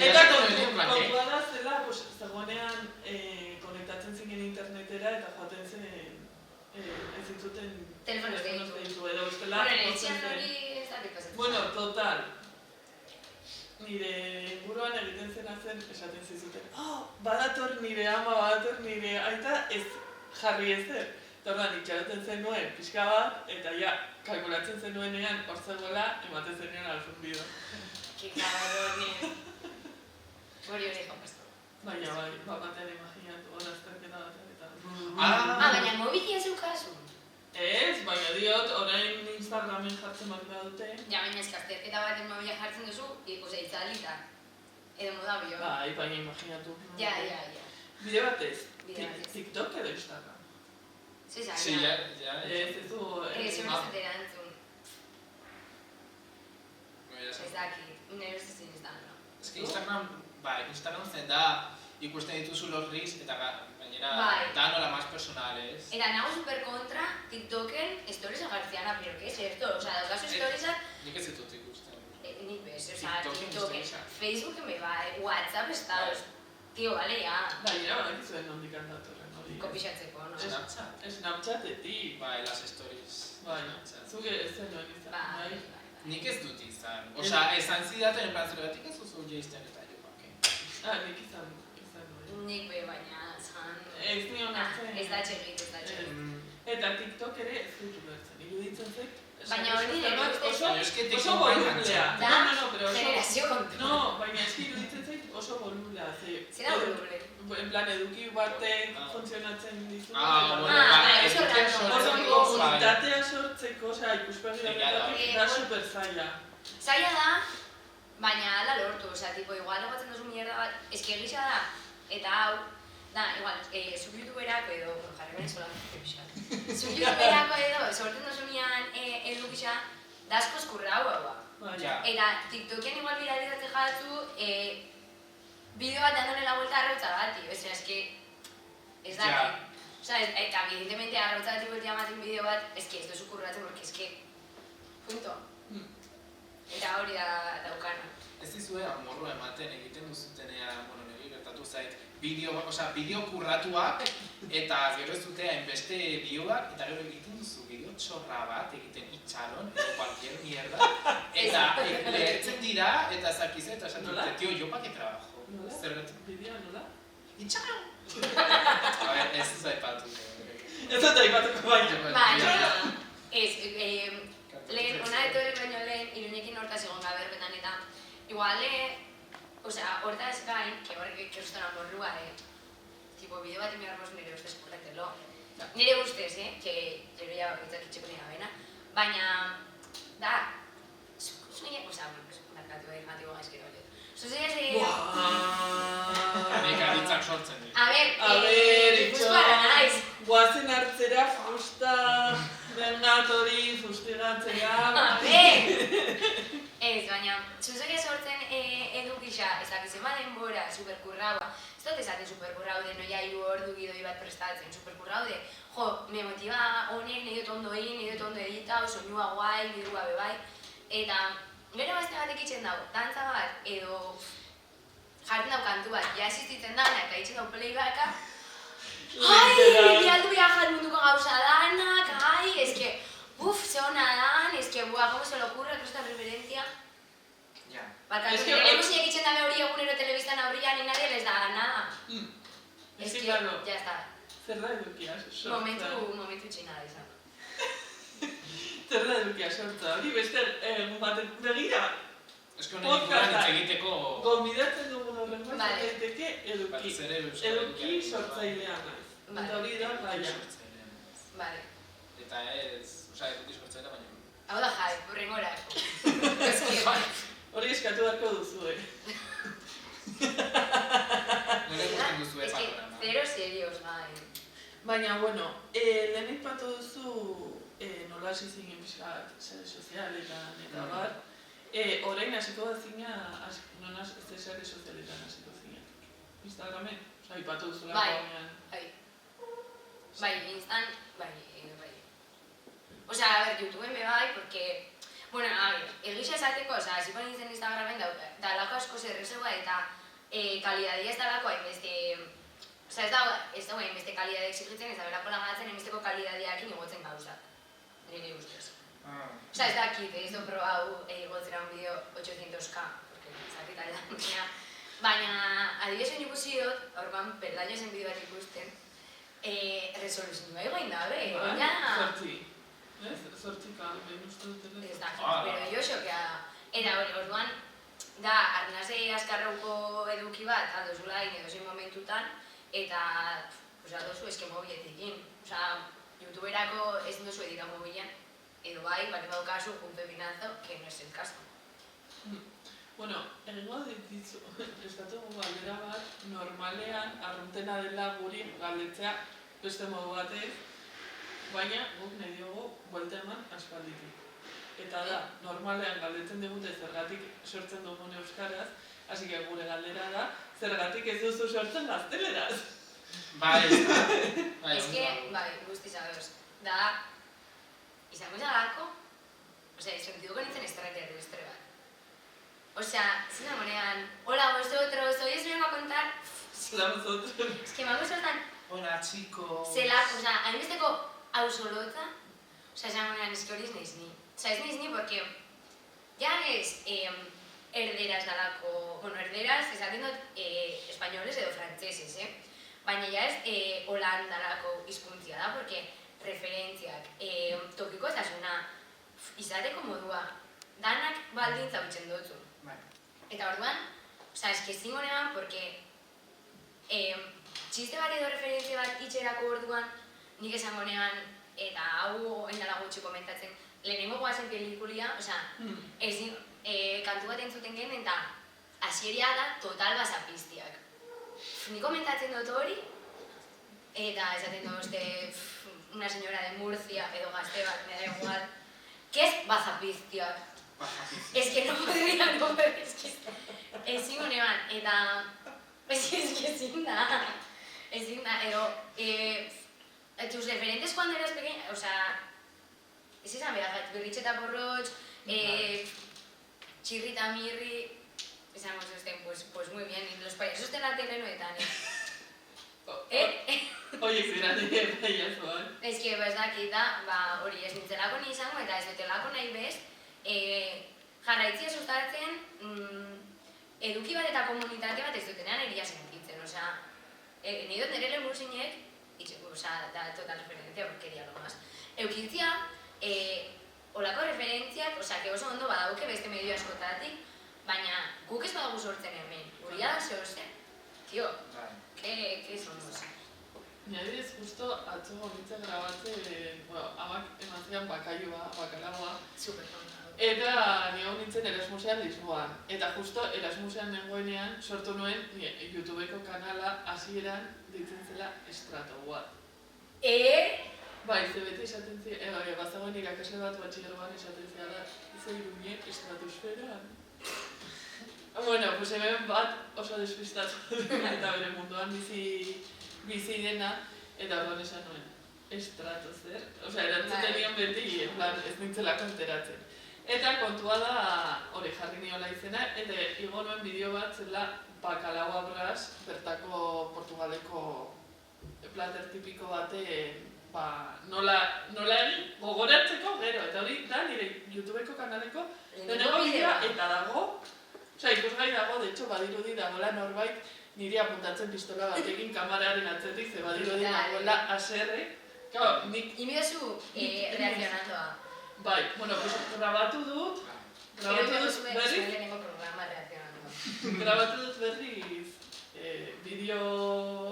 Eta jasaten nuen, kontua da zela, zegoenean konektatzen zinen internetera eta joaten zen ez zintzuten Telefonoz deitu. edo bestela. Bueno, etxean hori ez da pasatzen. Bueno, total. Nire inguruan egiten zena zen esaten zizuten, badator nire ama, badator nire aita ez jarri ezer. Eta orduan itxaroten zenuen pixka bat, eta ja, kalkulatzen zenuenean hor zegoela, ematen zenean alfundido. Que cabrón. Hori hori jampaztu. Baina bai, batean imaginatu, hor azterketa batean eta... Baina mobilia zeukazu. Ez, baina diot, orain Instagramen jartzen bat dute. Ja, baina azterketa baten mobila jartzen duzu, itzalita. Edo modabio. Bai, baina imaginatu. Ja. Bide batez, Bide batez. TikTok edo Instagram. Sí, Zezak, ja. Ez du... Zuen ez erantzun. Ez dakit, nire ez ezin Instagram. Ez que Instagram zen da ikusten dituzu los reels eta gainera da nola más personales. Eta nago super kontra TikToken stories agartzeana, pero ¿qué es esto? O sea, daukazu storiesak... Nik ez ditut ikusten. Nik bez, o sea, TikToken TikToken, storiesak. Facebook me va, WhatsApp estados. Tío, vale, ya. Baina, baina zuen nondik handatorren hori. Kopixatzeko, no? Snapchat. Snapchatetik. Bai, las stories. Baina, zuke ez zen nuen izan, bai? Nik ez dut izan. Osa, esan zidaten en plan zergatik ez duzu jaisten eta jo, bake. Nik izan nuen. Nik be, baina, zan... Ez nion hartzen. Ez da txegit. Eta TikTok ere ez dut ulertzen, iruditzen zait. Baina hori nire oso volumlea. No, pero generazio kontu. No, baina ez iruditzen zait oso volumlea. Zera volumle? En plan, eduki batek funtzionatzen dizu. Oso komunitatea sortzeko, osea, ikuspegi horretatik da super zaila. Zaila da, baina ala lortu, osea, tipo, igual egotzen duzu mierda bat, eski egisa da, eta hau, da, igual, zuk youtuberako edo, jarri venezolan, zuk youtuberako edo, sortzen duzunean edukisa, da asko eskurra hau. Eta TikToken igual viralizatzen jatzu, bideo bat dándole la vuelta arrautza bati, osea, eski, ez daki. Osea, eta evidentemente arrautza bati bueltia ematen bideo bat, eski ez duzu kurratzen, porque eski, punto. Eta hori da daukana. Ez dizue amorroa ematen egiten duzutenean, bueno, niri gertatu zait, bideo kurratuak, eta gero ez dute hainbeste bideoak, eta gero egiten duzu bideo txorra bat, egiten itxaron, edo cualquier mierda, eta lehertzen dira, eta zakiz eta esan dute, tio, yo pa que trabajo. Zergatik? Bidea nola? Itxaron! A ver, ez duz aipatu. Ez dut aipatuko baina. Baina, ez, lehen, ona etorri baino lehen, Iruñekin hortaz egon gaberbetan eta, igual, osea, hortaz gain, que horrek eustan amorrua, tipo, bideo bat inbiarmoz nire ustez kurretelo. nire ustez, que gero ja itzakitxeko nire gabena, baina, da, zuzeia, markatu matiko gaizkero hori. Zuzeia Nik aditzak sortzen dira. A ber, Gipuzkoara naiz. Guazen hartzera fusta, bernatori, fustigatzera. A ber! Ez, baina, zuzeia sortzen edukisa, ez dakizen denbora, superkurraua. Ez dut esaten superkurraude, noia 3 ordu gidoi bat prestatzen, superkurraude. Jo, me motiva honek, nahi dut ondo egin, nahi dut ondo editau, soinua guai, nirua bebai. Eta, gero bazte batek itxen dago, dantza bat, edo jartzen dau kantu bat, ja existitzen dana, eta itxen dau playbacka. Ai, bialdu viajar munduko gauza danak, ai, eske, ze hona dan, eske, como se le ocurre, esta referencia. Ja. Barkatu, nire musiek itxen dabe hori egunero telebistan aurrian, ni nadie les da nada. Eske, claro. Ya está. Zer da edukia sortza? Momentu txina da izan. Zer da edukia sortza? Hori beste baten begira. Eske honen inguruan hitz egiteko... Gonbidatzen dugun horrengo Vale. daiteke eduki. Eduki sortzailea naiz. Eta hori da gaia. Vale. Eta ez, eduki sortzailea baina... Hau da jai, horrengora. Hori eskatu beharko duzu, Nire ikusten duzu panorama. Zero serios, bai. Baina, bueno, lehen aipatu duzu nola hasi zinen pixkat sare sozialetan eta bar. Orain hasiko da zina, non sare sozialetan hasiko zinen. Instagramen? Aipatu duzula gaunean. Bai, Instan, bai. Osea, a ver, YouTubeen be bai, porque... Bueno, a ver, egisa esateko, hasi nintzen Instagramen dalako asko zerrezegoa eta kalidadia ez dalako hainbeste... Osea, ez dago hainbeste kalidade exigitzen, ez da berako lagatzen hainbesteko kalidadiakin igotzen gauzak. Nire ustez. Osea, ez dakit, ez do probau igotzera un bideo 800k, porque zakit alda. Baina, adibidez ikusi dut, orban, berdaino zen bideo bat ikusten, resoluzioa egoin dabe, baina... Zortzika, behin uste dutela. Ez dakit, pero jo xokea da. Eta hori, orduan, da, arnaze askarrauko eduki bat, aldozula egin edozein momentutan, eta, adozu eske mobiletekin. YouTuberako ez duzu edita mobilean, edo bai, bale baukazu un pepinazo, que no es el caso. Bueno, egingo ditzu, prestatu galdera bat, normalean arruntena dela guri galdetzea beste modu batez, baina guk nahi diogu buelta eman aspalditik. Eta da, normalean galdetzen digute zergatik sortzen dugun euskaraz, hasi que gure galdera da, zergatik ez duzu sortzen gazteleraz. Bai, ez da. Ez que, bai, guztiz ados. Da, izango izagako, sentituko nintzen extraterrestre bat. Zena monean, hola vosotros, hoy os vengo a contar... Hola vosotros. Es que me hago tan... Hola, chicos. hainbesteko ausolotza, esan monean eski hori ez naiz ni. Ez naiz ni, porque ya ez erderaz dalako, erderaz esaten dut espainoles edo frantzeses, baina ja ez holandalako hizkuntzia da, porque referentziak, tokiko ezasuna, izateko modua, danak baldintza bitzen dutzu. Eta orduan, eski ezin honean, porque txiste bat edo referentzia bat itxerako orduan, nik esango nean, eta hau endala gutxi komentatzen, lehenengo goazen pelikulia, kantu bat entzuten gen, eta hasieria da total basapiztiak. Nik komentatzen dut hori, eta esaten dut una señora de Murcia, edo gazte bat, me da igual, ¿qué es basapiztiak? Es que no podría, es que ezin honean, eta ezin da, edo, tus referentes cuando eras pequeña, ez izan behar, Berritxeta Porrotx, Txirrita Mirri, izango zuzten, pues muy bien, y los payasos de la tele noetan, Oie, zira nire payasoan. Ez que, ez dakit da, hori ez nintzelako ni izango, eta ez dutelako nahi bez, jarraitzia sustatzen, eduki bat eta komunitate bat ez dutenean egia sentitzen, nahi dut nire lehenbuzinek, da total referencia, porqueria nomás. Eukitzia, olako referentziak, que oso ondo badauke beste medio askotatik, baina guk ez badago sortzen hemen, guria da zehose. Tio, que somos? Ni adibidez, justo atzo nintzen grabatzen, amak eman zidan bakalagoa. Superkonta. Eta ni hau nintzen Erasmusean Lisboan. Eta justo Erasmusean nengoenean sortu nuen YouTubeko kanala hasieran ditzen zela Estratowat. Bai, ze beti esaten zidan, bazagoen irakasle bat batxilergoan esaten zidan, ze Iruñe estratosferan. Bueno, pues hemen bat oso despistatu eta bere munduan bizi dena, eta orduan esan nuen, estratozer. Osea, erantzuten nion beti, en plan, ez nintzelako enteratzen. Eta kontua da, hori jarri niola izena, eta igo nuen bideo bat zela bakalaua bras, bertako Portugaleko plater tipiko baten, nola egin gogoratzeko gero, eta hori da nire YouTubeko kanaleko lehenengo bideoa eta dago, osea, ikusgai dago, de hecho, badirudi dagoela norbait niri apuntatzen pistola batekin kamararen atzetik, ze badirudi dagoela aserre. Claro, nik... Imidozu reakzionandoa. Bai, bueno, pues grabatu dut berriz... Grabatu dut berriz bideo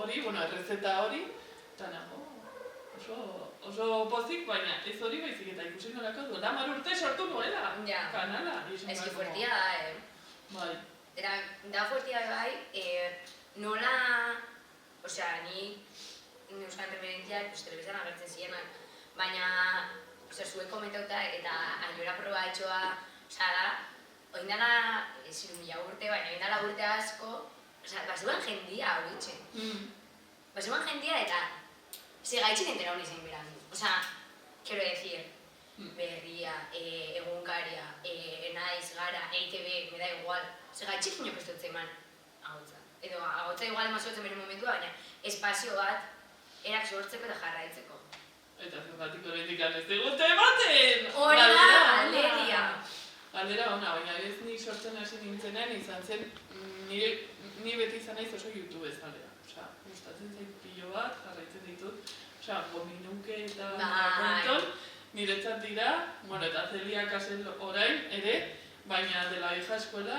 hori, bueno, errezeta hori, eta nago, oso pozik, baina ez hori baizik eta ikusi nolako du. 10 urte sortu nuela, kanala. Eski fuertia da, Bai. Era, da fuertia bai, nola, osea, ni Euskal referentziak telebizan agertzen zirenak, baina, osea, zuek komentauta eta ainora proba etxoa, osea, da, oin dala, ez 1000 urte, baina oin dala urte asko, osea, bazuan jendia hori itxen. Bazuan jendia eta segaitxik entera honi zein beran. Osea, quiero decir, berria, egunkaria, naiz, gara, EITB, me da igual. Segaitxik ino prestotzen eman ahotza. Edo, ahotza igual emazotzen bere momentua, baina espazio bat erak sortzeko eta jarraitzeko. Eta zergatik horretik ez digute ematen! Hori da, galeria! Galdera ona, baina ez nik sortzen hasi nintzenean izan zen, ni beti izan naiz oso YouTube ezalea. Osea, gustatzen zait pilo bat, jarraitzen ditut. Osea, Gominuke eta Compton niretzat dira, bueno, eta Celia Casel orain ere, baina de la vieja escuela,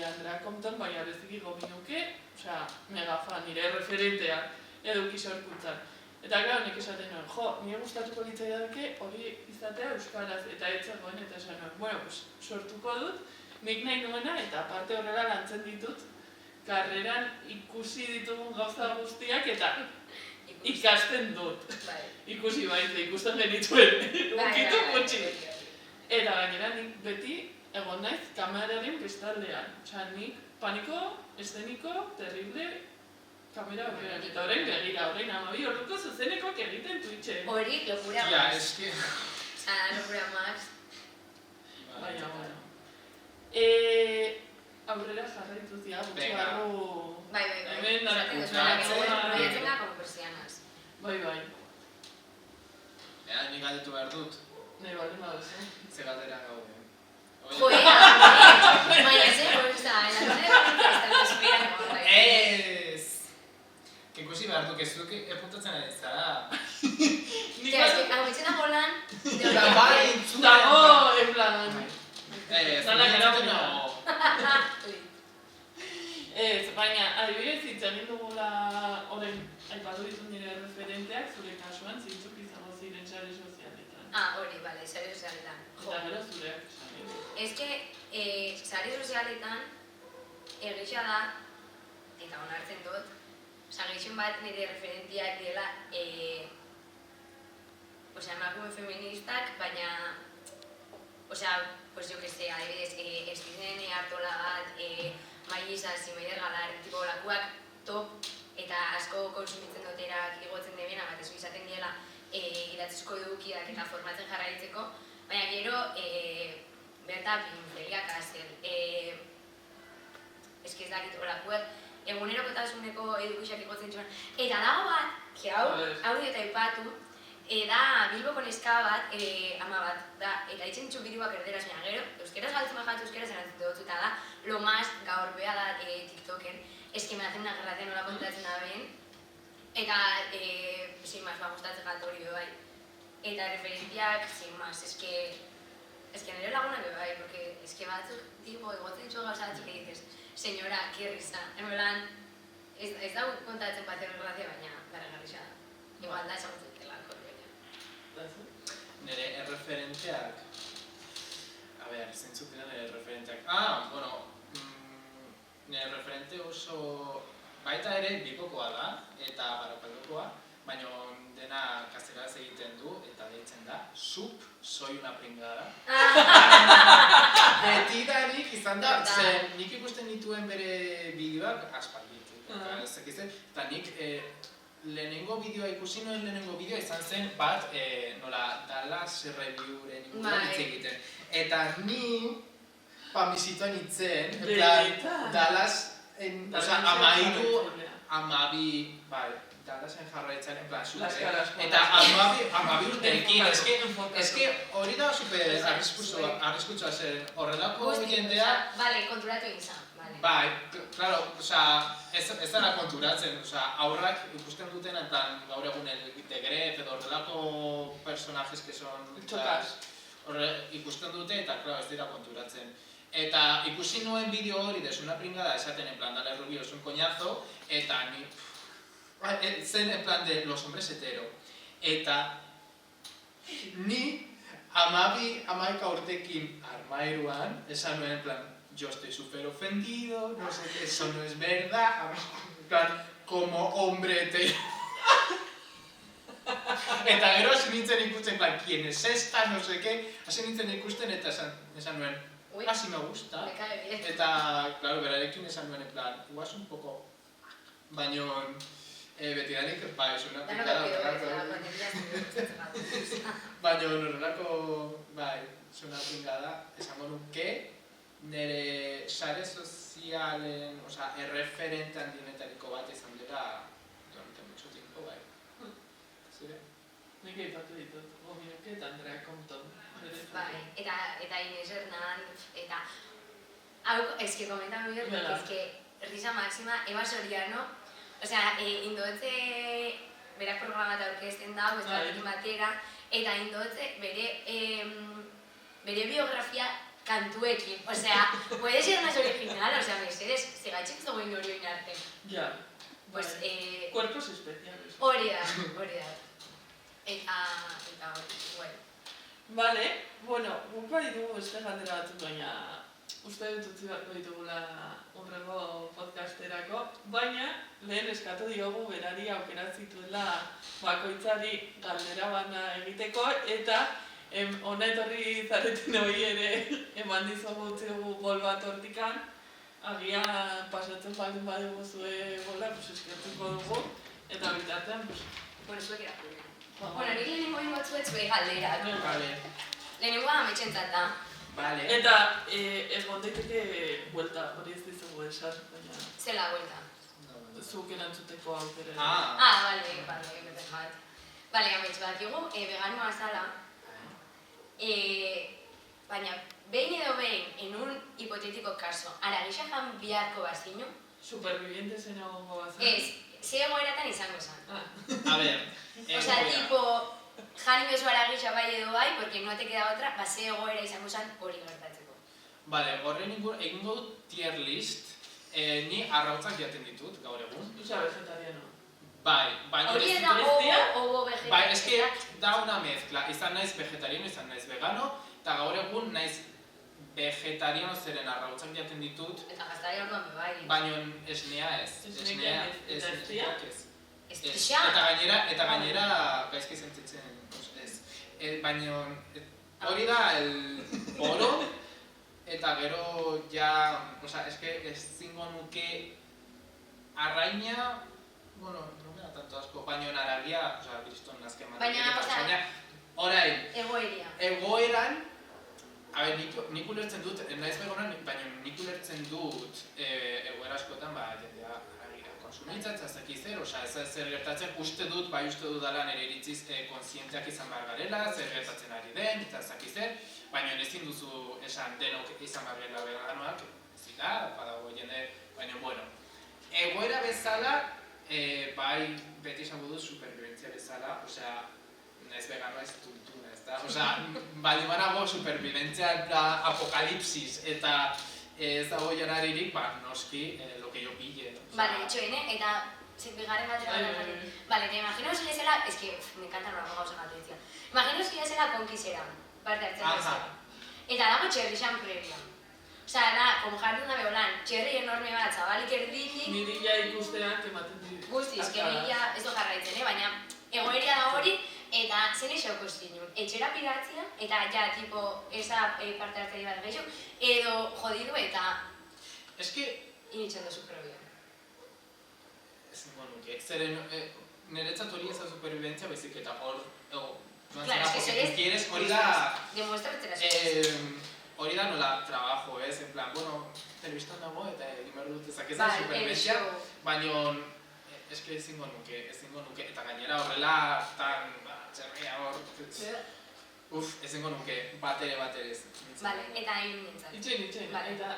Andrea Compton, baina beziki Gominuke, osea, mega fan, nire referentea eduki sorkuntzan. Eta gara, nik esaten nuen, nire gustatuko litzaidake hori izatea euskaraz, eta ez zegoen, eta esan nuen, bueno, pues, sortuko dut, nik nahi nuena, eta aparte horrela lantzen ditut, karreran ikusi ditugun gauza guztiak, eta ikasten dut. Ikusi baita, ikusten genituen, ukitu gutxi. Eta gainera, nik beti egon naiz kameraren bestaldean. Osea, nik paniko, eszeniko, terrible, kamera horrean. Eta horrein begira, horrein 12 orduko zuzenekoak egiten Twitchen. Hori, locura max. Ja, eski... Osea, locura max. Baina, bueno. Aurrera jarraitu zia, gutxi barru... Bai. Hemen Proiatzen da como persianas. Bai. Nik galdetu behar dut. Nahi bali maduzu. Ze galdera gaude. Baina ze, Ez! Ikusi behar duk, ez duk erpuntatzen ari zara. Hau etxena bolan... Dago, en plan... Ez, baina, adibidez hitz egin dugula horren aipatu ditut nire referenteak, zure kasuan zintzuk izango ziren sare sozialetan. Hori, bale, sare sozialetan. Eta gero zureak esan. Ez que, sare sozialetan, egisa da, eta onartzen dut, gehixen bat nire referentiak dela, emakume feministak, baina, pues yo que sé, adibidez, Estinen Artola bat, Maisa, Zimeider Galar, tipo lakuak top eta asko konsumitzen duterak igotzen debena, bat ez izaten diela idatzizko edukiak eta formatzen jarraitzeko, baina gero Berta Pin, Celia Casel, eski ez dakit olakuek, egunerokotasuneko edukiak igotzen txuan. Eta dago bat, hau eta ipatu, da Bilboko neska bat, ama bat, da, eta itzen ditzu bideoak erderaz, baina gero, euskeraz galtzen bajatu, euskeraz erantzute dut, eta da, lo más gaurpea da TikToken, eski me hacen una gracia nola kontatzen da ben, eta, sin más, gustatzen galt hori bai. Eta referentiak, sin más, eski nire lagunak bai, porque eski batzuk, tipo, egotzen ditzu gauza batzik dices, señora, que risa, en plan, ez da kontatzen batzen grazia, baina, gara garrisa da. Igual da ezagutzen delako, baina. Nire erreferenteak... A ber, zeintzuk dira nire erreferenteak... nire referente oso... Baita ere bipokoa da, eta barakaldokoa, baina dena kasteraz egiten du, eta deitzen da, soy una pringada. Betidanik izan da, nik ikusten dituen bere bideoak aspalditik, eta nik lehenengo bideoa ikusi nuen lehenengo bideoa izan zen bat, nola, Dallas Reviewren inguruan hitz egiten. Eta ni, bizituan hitzen, Dallas, amabi, Dallasen jarraitzen, en plan, eta amabi urteekin, eske hori da super arriskutsua zen, horrelako jendea... Bale, konturatu egin zan. Bai, claro, ez dara konturatzen, aurrak ikusten duten, en plan, gaur egun de Gref edo horrelako personajes que son... ikusten dute eta, claro, ez dira konturatzen. Eta ikusi nuen bideo hori de una pringada esaten en plan, Dale Rubio es un coñazo, eta ni... zen en plan de los hombres hetero. Eta ni amaika urtekin armairuan, esan nuen en plan, yo estoy súper ofendido, no sé qué, eso no es verdad, en plan, como hombre hetero. Eta gero hasi nintzen ikusten, en plan, ¿quién es esta? No sé qué, hasi nintzen ikusten eta esan nuen, así me gusta. Me cae bien. Eta, claro, berarekin esan nuen, en plan, igual es un poco... Baina, betidanik, es una picada horrelako... Baina, horrelako, es una pingada, esango nuke, nire sare sozialen, erreferente handienetariko bat izan dela durante mucho tiempo, bai. Zire? Nik aipatu ditut, Gomioke eta Andrea Compton. Bai, eta Inés Hernán, eta... Hau, eske komentan bihot, eske risa máxima, Eva Soriano, indotze berak programat aurkezten dago, ez batekin batera, eta indotze bere biografia kantuekin, puede ser más original, mesedes, segatxik zegoen hori oin arte. Ja, cuerpos especiales. Hori da. Eta hori, Vale, guk bai dugu beste galdera batzuk, baina uste dut utzi beharko ditugula hurrengo podcasterako, baina lehen eskatu diogu berari aukerak zituela bakoitzari galdera bana egiteko, eta hona etorri zareten hori ere eman dizugu utzi dugu bol bat hortikan, agia pasatzen baldin badugu zue bola, eskertuko dugu, eta bitartean, zuek erakuren. Nik lehenengo ingotzuet zue galderak. Lehenengoa ametxentzat da. Eta egon daiteke buelta, hori ez dizugu esan, baina... Zela buelta? Zuk erantzuteko aukera. Bale, berdekat. Bale, ametx bat dugu, veganoa zala. Baina, behin edo behin, en un hipotético caso, aragixa jan biharko bazinu? Superviviente zen egongo bazan? Ez, ze egoeratan izango zan. A ver... tipo... Jani bezu aragixa bai edo bai, porque no te queda otra, ze egoera izango zan hori gertatzeko. Bale, horren egingo dut tier list, ni arrautzak jaten ditut, gaur egun. Vegetariano. Bai, baina... Hori ez da ovo vegetariano. Bai, eske da una mezcla, izan naiz vegetariano, izan naiz vegano, eta gaur egun naiz vegetariano zeren arrautzak jaten ditut. Eta gaztari orduan bai. Baina esnea ez. Esnea ez. Eta gainera gaizki sentitzen ez. Baina hori da el oro, eta gero ja, eske ez zingo nuke arraina, bueno, no me da tanto asko, baina aragia, kriston nazken baina, orain, egoeran, a ber, nik ulertzen dut, naiz begonan, baina nik ulertzen dut egoera askotan, jendea konsumitzat, zazaki zer, ez zer gertatzen, uste dut dala nire iritziz konsientziak izan behar garela, zer gertatzen ari den, eta zaki zer, baina ezin duzu esan denok izan behar garela veganoak, zila, badago jende, baina, bueno, egoera bezala, bai, beti esango dut superviventzia bezala, naiz veganoa ez tuntuna, ez da, bali banago superviventzia apokalipsis, eta ez dago janaririk, noski, lo que yo pille. Bale, etxoene, eta bigarren bat eratzen. Vale, te imaginaos que zela, es que me encanta rolako gauza gatetzia. Imaginaos que zela konkisera, parte hartzen bezala. Eta dago txerrixan previa. Osea, da, como jardun da beholan, txerri enorme bat, zabalik erdinik. Niri ja ikusteak ematen dira. Guztiz, que niri ja ez du jarraitzen, baina egoeria da hori, eta zen eixauko estinun. Etxera piratzia, eta ja, tipo, esa parte hartzea bat gehiago, edo jodidu eta... Es que... Initzen dozu previa. Ezingo nuke, zeren niretzat hori ez da superviventzia baizik eta hor... Claro, es que soy hori da... Demuéstratela hori da nola trabajo, ez? En plan, bueno, telebistan dago eta egin behar dut ezak ez da superviventzia, baina eske ezingo nuke, eta gainera horrela tan txerria hor... ezingo nuke, bat ere ez. Vale, eta hiru nintzen. Itxen, eta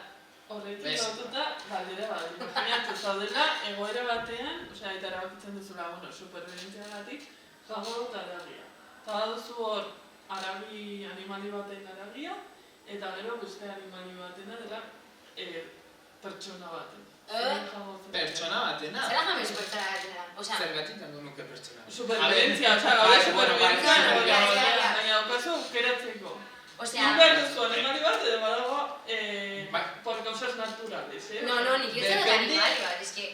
horretik lotuta, galdera bat, imaginatu zaudela, egoera batean, osea, eta erabakitzen duzula, bueno, superviventziagatik, jago dut aragia. Eta baduzu hor, aragi animali baten aragia, eta gero beste animali batena dela pertsona baten. Pertsona batena? Zera jamez pertsona batena? Zergatik dago nuke pertsona? Superviventzia, osea, gaur superviventzia, baina daukazu aukeratzeko. Nun behar duzu animali bat, edo badago por causas naturales, No, nik ez dut animali bat, ez que...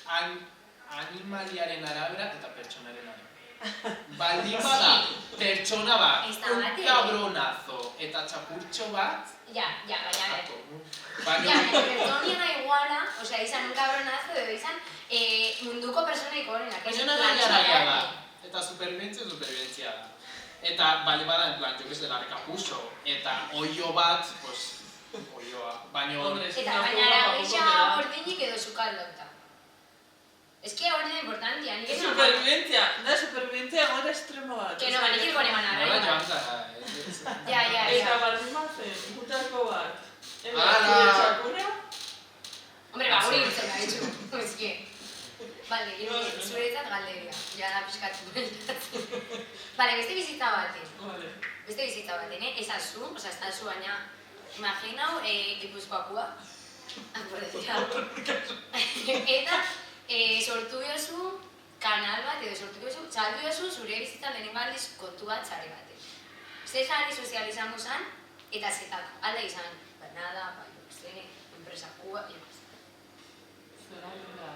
Animaliaren arabera eta pertsonaren arabera. Baldin bada, pertsona bat, un cabronazo eta txapurtxo bat... Ja, baina... Ja, pertsoniena iguala, osea, izan un cabronazo edo izan munduko personaik horrenak. Pertsona da, eta superviventzia da. Eta bali bada, en plan, jo que se larkapuso, eta oio bat, pues, oioa, baino... Eta baina aragia gordinik edo sukaldauta. Es que hori da importantia, nik ez da superviventzia gora estremo bat. Que no, nik ez gore manar. Nola joan zara, Ja. Eta baldin bazen, gutako bat. Txakura? Hombre, hori irtzen da, etxu. Ez que... Bale, zuretzat galderia. Ja da pixkatu beltatzen. Bale, beste bizitza baten, ezazu, oza, estazu baina... Imaginau, Gipuzkoakua. Eta... sortu biozu kanal bat edo sortu biozu, txaldu biozu zure bizitzan lehenengo aldiz kontu bat txarri batek. Ze jari sozial izango zen, eta zetako. Alda izan, nada, enpresakua, jokaz. Zera dira,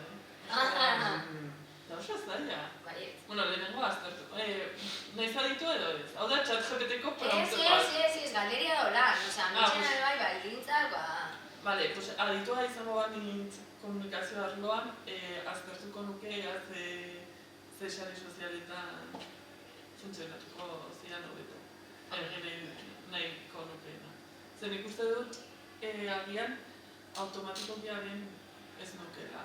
Da oso zaila. Bueno, lehenengo aztertu. Nahiz aditu edo ez? Hau da, ChatGPT-ko promptu bat. Ez, galderia dola. Osa, mitxen albai baldintzak, Vale, pues aditua izango bat nintz komunikazio arloan, aztertuko nuke ze sare sozialetan funtzionatuko zian hobeto. Nahiko nukeena. Zer ikuste dut, agian, automatikoki agian ez nukela.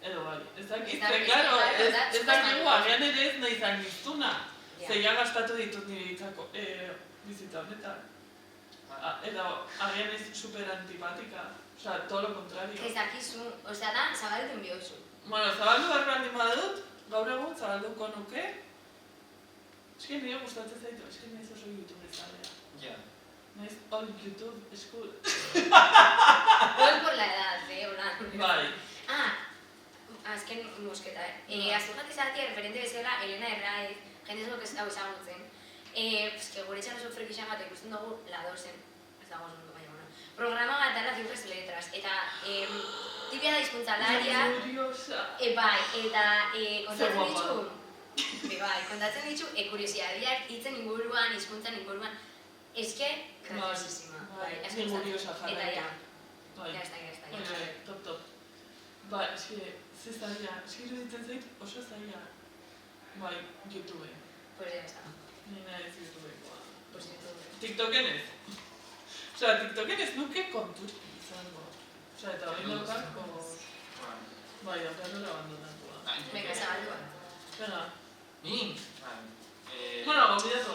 Edo bai, ez dakitze, klaro, ez dakigu, agian ere ez nahi zan iztuna. Zeia gastatu ditut nire itzako bizitza honetan. Edo, agian ez super antipatika, osea, todo lo contrario. Ez dakizu, osea da, zabaldun biozu. Bueno, zabaldu behar behar badut, gaur egun zabalduko nuke. Eske nire gustatzen zaitu, eske nahiz oso YouTube ezalea. Ja. Nahiz all YouTube, esku... All por la edad, hola. Bai. Azken mosketa, azurrat izatea referente bezala Elena Herraiz, jende zoko ez hau ezagutzen. Gure etxan oso frekixan bat ikusten dugu ladozen, ez dago oso nuke baina, programa bat dara Cifras y Letras, eta tipia da hizkuntzalaria, bai, eta kontatzen ditu, kuriosiadiak hitzen inguruan, hizkuntzan inguruan, eske, graciosísima. Ni curiosa jarra. Eta ja, ya está. Top. Ba, eske, ze zaila, eske iruditzen zait oso zaila. Bai, YouTube. Pues ya está. Nina ez YouTubekoa. Pues YouTube. TikToken ez. Osea, TikToken ez nuke konturik izango. Osea, eta hori daukako... Bai, daukako abandonatua. Venga, zabaldu bat. Venga. Ni? Bueno, gonbidatu.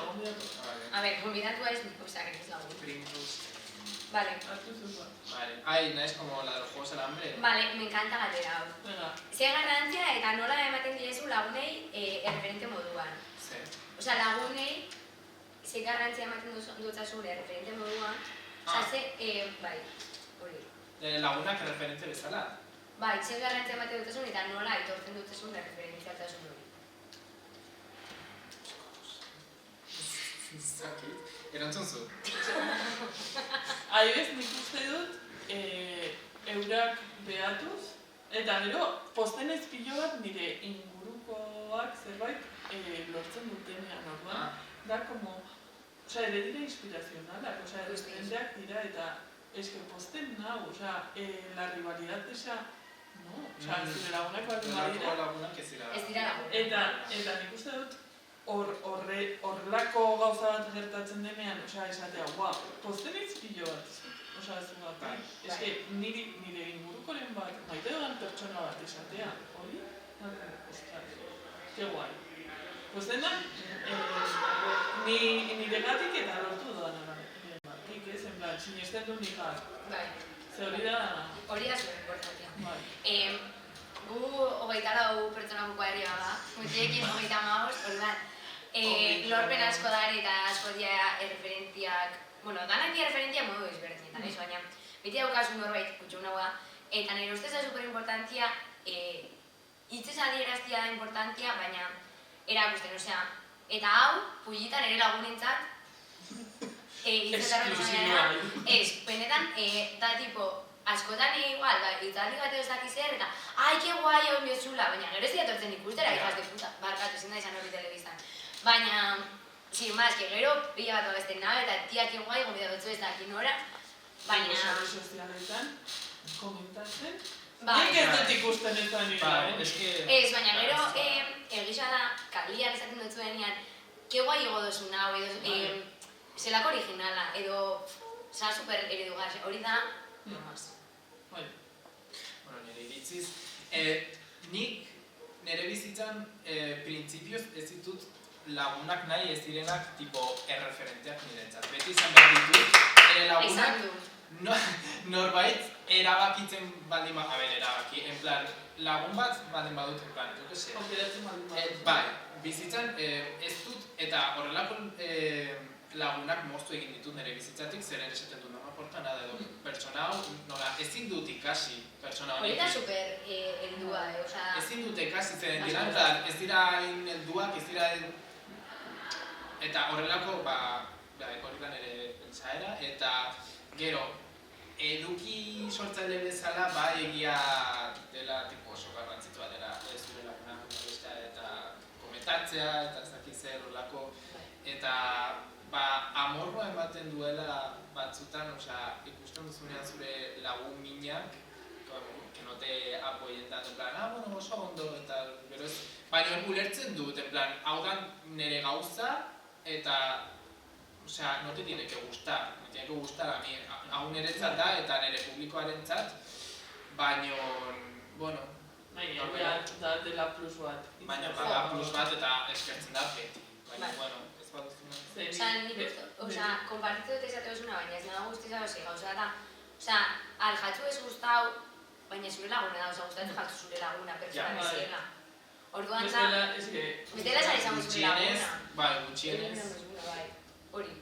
A ver, gonbidatua ez nik, osea, que ez lagu. Pringles. Vale. Hartu zupa. Vale. Ai, nahiz como la de los Juegos del Hambre. Vale, me encanta gatera hau. Venga. Ze garrantzia eta nola ematen direzu lagunei erreferente moduan. Sí. Osea, lagunei ze garrantzia ematen dutzazu erreferente moduan. Osea, bai, hori. Lagunak referente bezala. bai, zer garrantzia emate dutezun eta nola aitortzen dutezun erreferentzialtasun hori. Zakit. Erantzun zu? Adibidez, nik uste dut, eurak behatuz, eta gero, postenez pilo bat nire ingurukoak zerbait lortzen dutenean, orduan. Da, como, ere dira inspirazionalak, referenteak dira, eta eske posten nau, la rivalidad esa, no? Zure lagunak bat badira. Lagunak ez dira. Ez dira lagunak. Eta nik uste dut, horrelako gauza bat gertatzen denean, esatea, postenitz pilo bat, ez bat, eske nire ingurukoren bat, maite dudan pertsona bat esatea, hori? Ostras, que guai. Postena, niregatik eta lortu dudan agatik, en plan, sinesten du nikak. Bai. Ze hori da... Hori da zuen importantia. Bai. Gu 24 pertsona bukoaria da, gutxiekin 35, orduan, lorpen asko da eta asko dira erreferentziak, bueno, danak dira erreferentzia modu ezberdinetan, baina beti daukazu norbait kutxunagoa, eta nire ustez da superimportantzia, hitzez adieraztia da importantzia, baina erakusten, eta hau, pullitan ere lagunentzat, Esklusiboa. Ez, benetan, da tipo, askotan igual, itzaldi bat ez dakiz zer, eta ai, que guai hau miozula, baina gero ez diatortzen ikustera, hijas de puta, barkatu ezin da izan hori telebistan. Baina, sin más, que gero pila bat abesten nabe, eta tia, que guai, gomida dutzu ez dakin ora, baina... Sare sozialetan, komentatzen, Bai. nik ez dut ikusten ez da nire. Ez, baina gero, egisa da, kalian esaten dutzuenean, que guai ego dozun hau, edo, zelako originala, edo, sa super eredugar, hori da, no más. Bueno, nire iritziz, nik nire bizitzan printzipioz ez ditut lagunak nahi ez direnak tipo erreferenteak nirentzat. Beti izan behar ditut, lagunak norbait erabakitzen baldin bat, erabaki, en plan, lagun bat baldin badut, en plan, duke ze. Aukeratzen baldin badut. Bai, bizitzan ez dut, eta horrelako lagunak moztu egin ditut nire bizitzatik, zeren esaten dut, no aporta nada, edo pertsona hau, nola, ezin dut ikasi pertsona honekin. Hori da super heldua, osea... Ezin dut ikasi zeren dira, ez dira helduak, ez dira... Eta horrelako, hori da nire pentsaera, eta gero, eduki sortzaile bezala, egia dela, tipo, oso garrantzitua dela, ez zure lagunak, eta komentatzea, eta ez dakit zer horrelako, eta amorroa ematen duela batzutan, ikusten duzunean zure lagun minak, que no te apoyen tanto, en plan, bueno, oso ondo, eta gero ez, baina ulertzen dut, en plan, hau da nire gauza, eta, no te tiene que gustar, me tiene que gustar a mí, hau niretzat da, eta nire publikoarentzat, baina, bueno, Baina, da dela plus bat. Baina, plus bat eta eskertzen da beti, baina, bueno, ez bat duzuna. nik uste, konpartitu dut esate duzuna, baina ez nago guztiz hau gauza da, aljatzu ez guztau, baina zure laguna da, guztatu jatzu zure laguna, pertsona bezala. Orduan da, bestela esan izango zure laguna. Bai, gutxienez. Hori.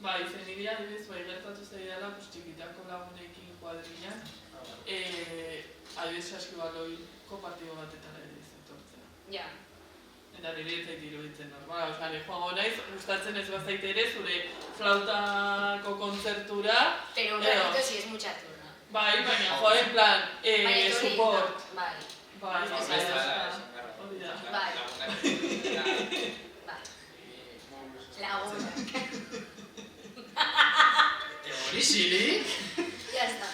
Bai, zen nire adibidez, gertatu zaidala, txikitako lagunekin kuadrilan, adibidez Saskibaloiko partido batetara ere etortzea. Ja. Eta nire ez zait iruditzen normal, ne joango naiz, gustatzen ez bazait ere zure flautako kontzertura. Pero un ratito si es mucha turna. Bai, baina jo, en plan, support. Bai. Bai, hori da. Bai. Laguna. Hori xilik? Ya está.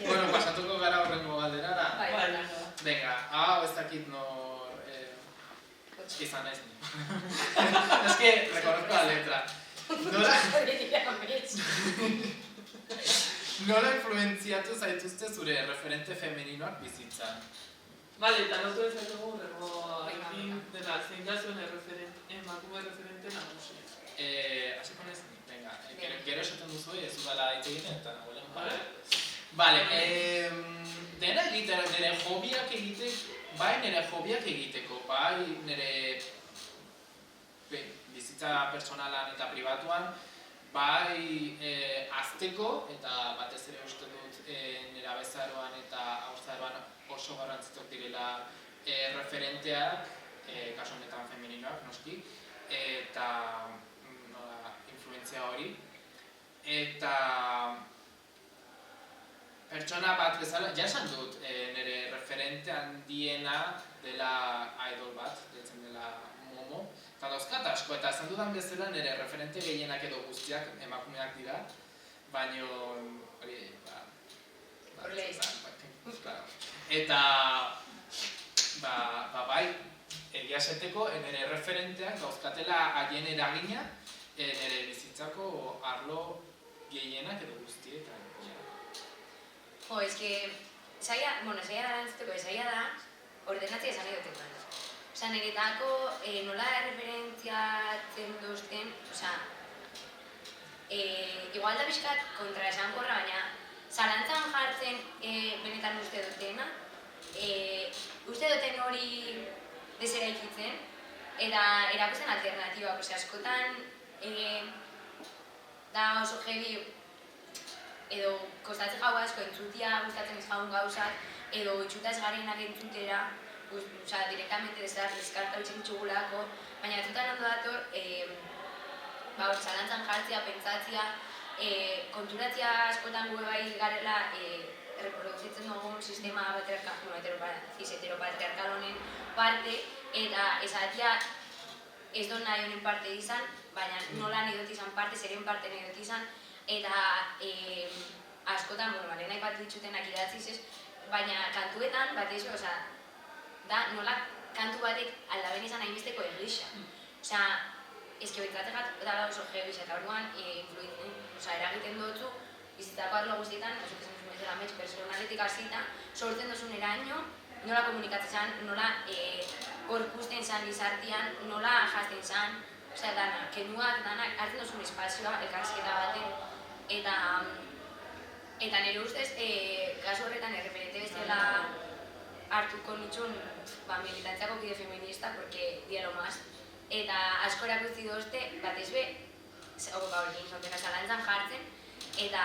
Bueno, pasatuko gara horrengo galderara. Bai. Venga, hau ez dakit nor... izan naiz ni. Es que reconozco la letra. Nola influenziatu zaituzte zure referente femeninoak bizitzan? Vale, eta notu ez dugu horrengo dela, zein da zuen emakume referente nagusi. Hasiko naiz ni, venga. Gero esaten duzu ez udala hitz egiten eta nagoelen. Vale, nire hobiak egiteko, bai nire hobiak egiteko, bai nire bizitza personalan eta pribatuan, bai azteko, eta batez ere uste dut nerabezaroan eta haurtzaroan oso garrantzitsuak direla referenteak, kasu honetan femeninoak noski, eta influentzia hori. Eta pertsona bat bezala, ja esan dut, nire referente handiena dela idol bat, deitzen dela Momo, eta dauzkat asko, eta esan dudan bezala nire referente gehienak edo guztiak emakumeak dira, baino hori, eta bai, egia eseteko nire referenteak dauzkatela haien eragina nire bizitzako arlo gehienak edo guztietan. Zaila da lantzuteko, zaila da ordenatzea esan edotekoan. Niretako nola referentziatzen duzten, igual da pixkat kontra esankorra, baina zalantzan jartzen benetan uste dutena, uste duten hori deseraikitzen, eta erakusten alternatibak, askotan da oso jebi edo kostatzen jau asko entzutia, gustatzen ez jaun gauzak, edo itxutaz garenak entzutera, direktamente deskarta utxen txugulako, baina entzutan ondo dator, zalantzan jartzea, pentsatzea, konturatzea askotan gure bai garela reproduzitzen dugun sistema heteropatriarkal honen parte, eta esatia ez dut nahi honen parte izan, baina nola nahi dut izan parte, zeren parte nahi dut izan, eta askotan, nahi bat ditzutenak idatziz ez, baina kantuetan bat ez, da nola kantu batek aldaben izan hainbesteko egisa. Ezke behintzatzegat da oso egisa, eta orduan eragiten dutzu, bizitzako arlo guztietan, amets personaletik hasita, sortzen duzun eraino, nola komunikatzen zan, nola gorpuzten zan gizartian, nola jazten zan, dana, kenuak, danak, hartzen duzun espazioa, elkarrizketa baten, eta nire ustez, kasu horretan erreferente bezala hartuko nitxun militantziako kide feminista, porque dia lo más, eta asko erakutzi dozte, bat ezbe, zalantzan jartzen, eta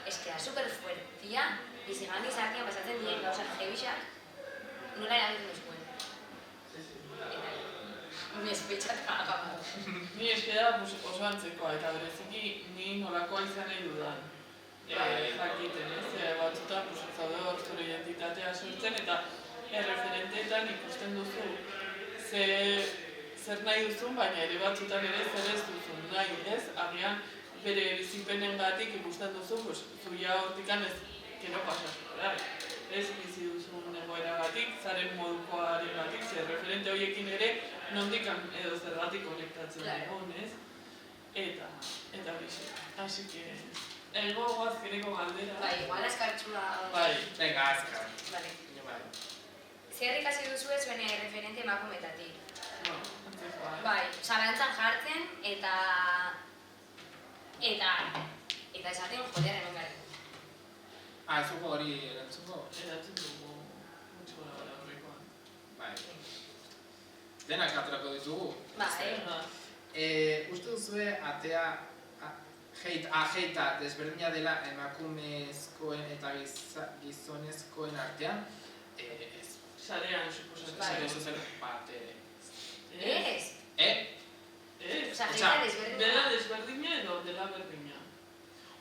eskera superfuertia, bizigan gizartian pasatzen dien gauzak jebixak, nola eragiten duzuen. Mespetxat agamadu. Ni eskera oso antzekoa, eta bereziki ni nolakoa izan nahi dudan. Jakiten, batzutan zaude hor zure identitatea sortzen, eta referenteetan ikusten duzu zer nahi duzun, baina ere batzutan ere zer ez duzun nahi, ez? Agian bere bizipenengatik ikusten duzu, zuia hortikan ez kero pasatu, ez bizi duzun egoeragatik, zaren modukoarengatik, zer referente horiekin ere nondikan edo zergatik konektatzen dugun, ez? Eta bizi, hasi que... Ego azkeneko galdera... Igual askartxula... Venga, azkar. Zer ikasi duzu ez bene referente emakumetatik? Antzekoa, zalantzan jartzen eta esaten joder hemen gari. Ez dugu hori erantzuko? Eratzen dugu mutxo gara horrekoan. Bai. Denak aterako ditugu? Uste duzue atea ajeita desberdina dela emakumezkoen eta gizonezkoen artean? Ez. Sarean, suposatzen. Sare sozial bat ere. Ez? Ajeita desberdina. Dela desberdina edo dela berdina?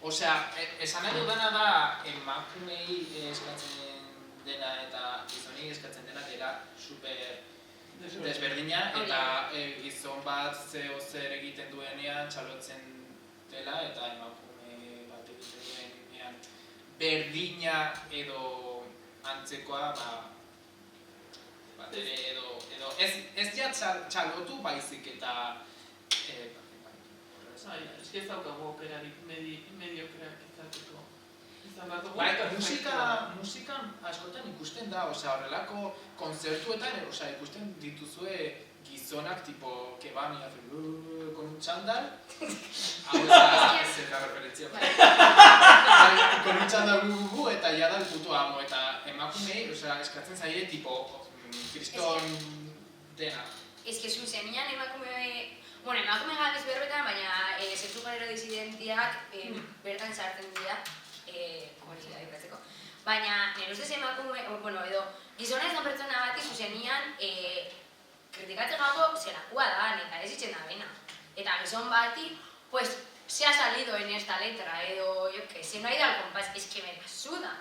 Esan nahi dudana da emakumei eskatzen dena eta gizonei eskatzen dena dela super desberdina, eta gizon bat zer egiten duenean txalotzen dela, eta emakume bat egiten duenean berdina edo antzekoa, bat ere edo ez ja txalotu baizik eta ez daukagu okerarik mediokreak izateko. Musikan askotan ikusten da, horrelako konzertuetan ikusten dituzue gizonak tipo kebami con un txandal, zerra referentzia con un txandal eta jada el puto amo, eta emakumei eskatzen zaie tipo kriston dena. Ez que zuzenian emakume gabez berbetan, baina zentzu gero disidenteak bertan sartzen dira, hori da, ipatzeko. Baina, nire ustez emakume, edo, gizona ez da pertsona bati zuzenian kritikatzen gauko zelakua da, eta ez itzen da bena. Eta gizon bati, pues, se ha salido en esta letra, edo, yo que sé, no ha ido al compás, es que me la suda.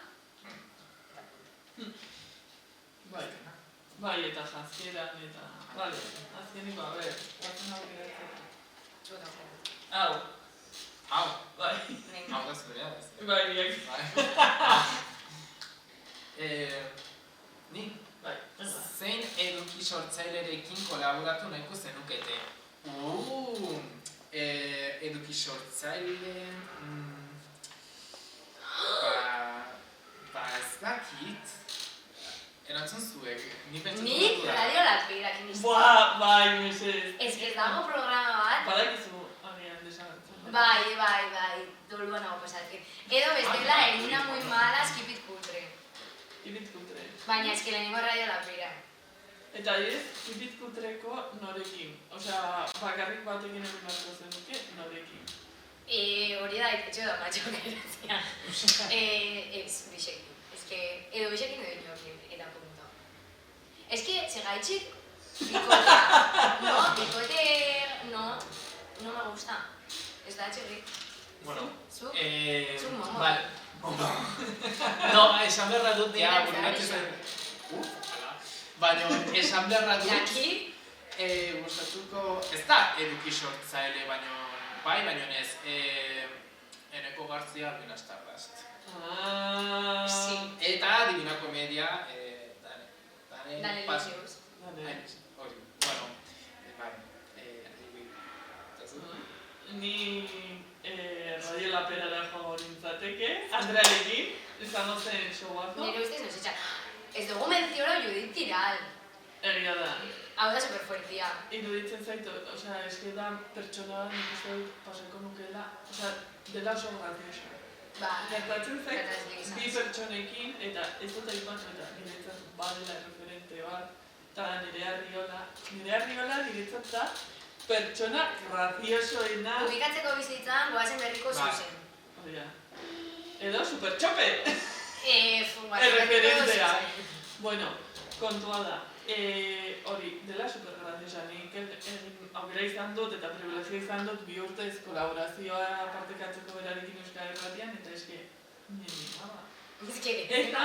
Bai, eta jazkieran, eta... Vale, azkeniko, a ber, guazen aurrera. Zuta, Hau. Hau, Bai. hau da zurea da. Bai, biak. Ni, Bai. zein eduki sortzailerekin kolaboratu nahiko zenukete? Eduki sortzaile... ez dakit... Erantzun zuek, ni pentsatu Nik Radio La Pera, kinizte. Bai, mesez. Ez que ez dago programa bat. Badakizu, agian desagertzen. Bai, dolua nago pasatzen. Edo bestela, en una muy mala, skipit kutre. Ipit kutre. Baina ez que lehenengo Radio La Pera. Eta ez, ipit kutreko norekin. Osea, bakarrik batekin egin beharko zenuke, norekin. Hori da, itetxo da matxo geratzea. Ez, bixekin. Ez que, edo bixekin edo inokin, eta punto. Ez que, segaitxik, bikote, no me gusta. Ez da txerri. Bueno, Zuk? Zuk momo. Vale. No, esan beharra dut, ja, bururatzen zen. Baina, esan beharra dut. Jaki? Gustatuko, ez da eduki sortzaile, baina ez, Eneko Garzia Binastarrast. Sí. Eta Divina Komedia, Dane Lisius. Hori, bueno, bai, Ni Radio La Perara joango nintzateke, Andrearekin, izango zen showazo. Nire ustez, no setxak. Ez dugu menzioro Judit Tiral. Egia da. Hau da superfuertia. Iruditzen zaitu, osea, eske da pertsona nik uste dut pasako nukeela, osea, dela oso graziosa. Ba, Gertatzen zait, gertatzen izan. bi pertsonekin, eta ez dut aipatu eta niretzat badela referente bat, eta nire arriola niretzat da pertsona graziosoena. Ubikatzeko bizitzan, goazen berriko zuzen. Oia. Edo supertxope! Erreferentea. Bueno, kontua da. Hori, dela supergraziosa, nik aukera izan dut eta privilegio izan dut 2 urtez kolaborazioa partekatzeko berarekin Euskal Herratian, eta eske, nire baba. Eta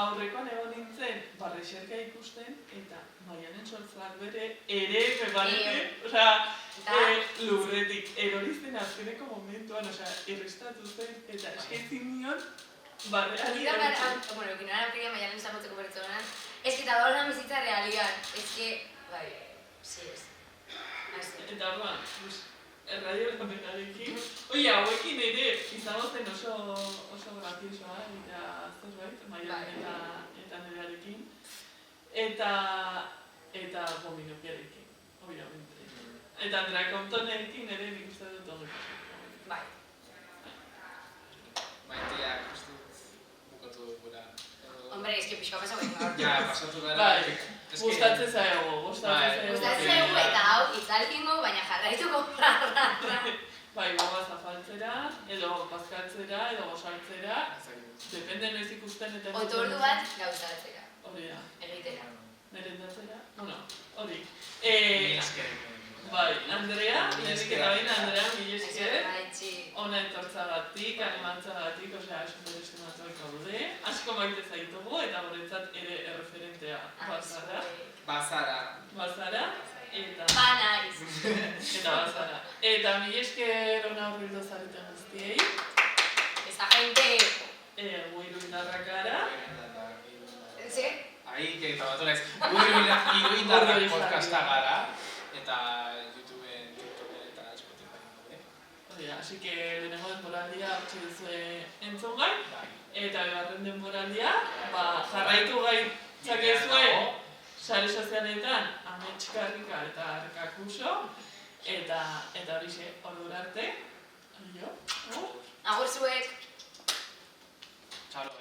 aurrekoan egon nintzen barrexerka ikusten, eta Maianen Sortzak bere ere mebarete, osea, lurretik erorizten azkeneko momentuan, osea, irristatu zen, eta eskezin nion barreari erotzen. Bueno, que no era quería Maialen zagotzeko pertsonan. Es que eta dola bizitza realian. Es que, bai, sí es. Así. Eta orduan, Radio La Perarekin, hauekin ere izango zen oso graziosoa, eta zerbait, Maialen eta Nerearekin. Eta Gominokiarekin, obviamente. Eta Andrea Comptonekin ere nik uste dut hori. Bai. Maiteak, uste dut, bukatu gura. Hombre, es que pixka pasako gaur. Ja, pasatu gara. Bai, gustatzen zaigu. Gustatzen zaigu eta hau itzalkingo, baina jarraituko ra. Bai, gogoaz afaltzera, edo bazkaltzera, edo gozaltzera. Depende noiz ikusten eta... Otordu bat gauzatzera. Hori da. Egitera. Merendatzera? Bueno, hori. Bai, Andrea, lehenik eta baina Andrea, mila esker. Gaitxi. Ona etortzagatik, animantzagatik, osea, estimatuak gaude. Asko maite zaitugu eta guretzat ere erreferentea bazara. Bazara, eta... Banaiz. Eta bazara. Eta mila esker ona horrildo zareten guztiei. Esta gente... Guiru indarrak gara. ¿Sí? Ahí, que trabatonez. Hiru indarrak podcasta gara. Eta YouTubeen, TikToken eta Spotify. Así que lehenengo denboraldia hartxe duzue entzongai. Eta bigarren denboraldia, jarraitu gaitzakezue sare sozialetan Amets Karrika eta Arkakuso. Eta horixe, ordura arte. Agur zuek. Txalo,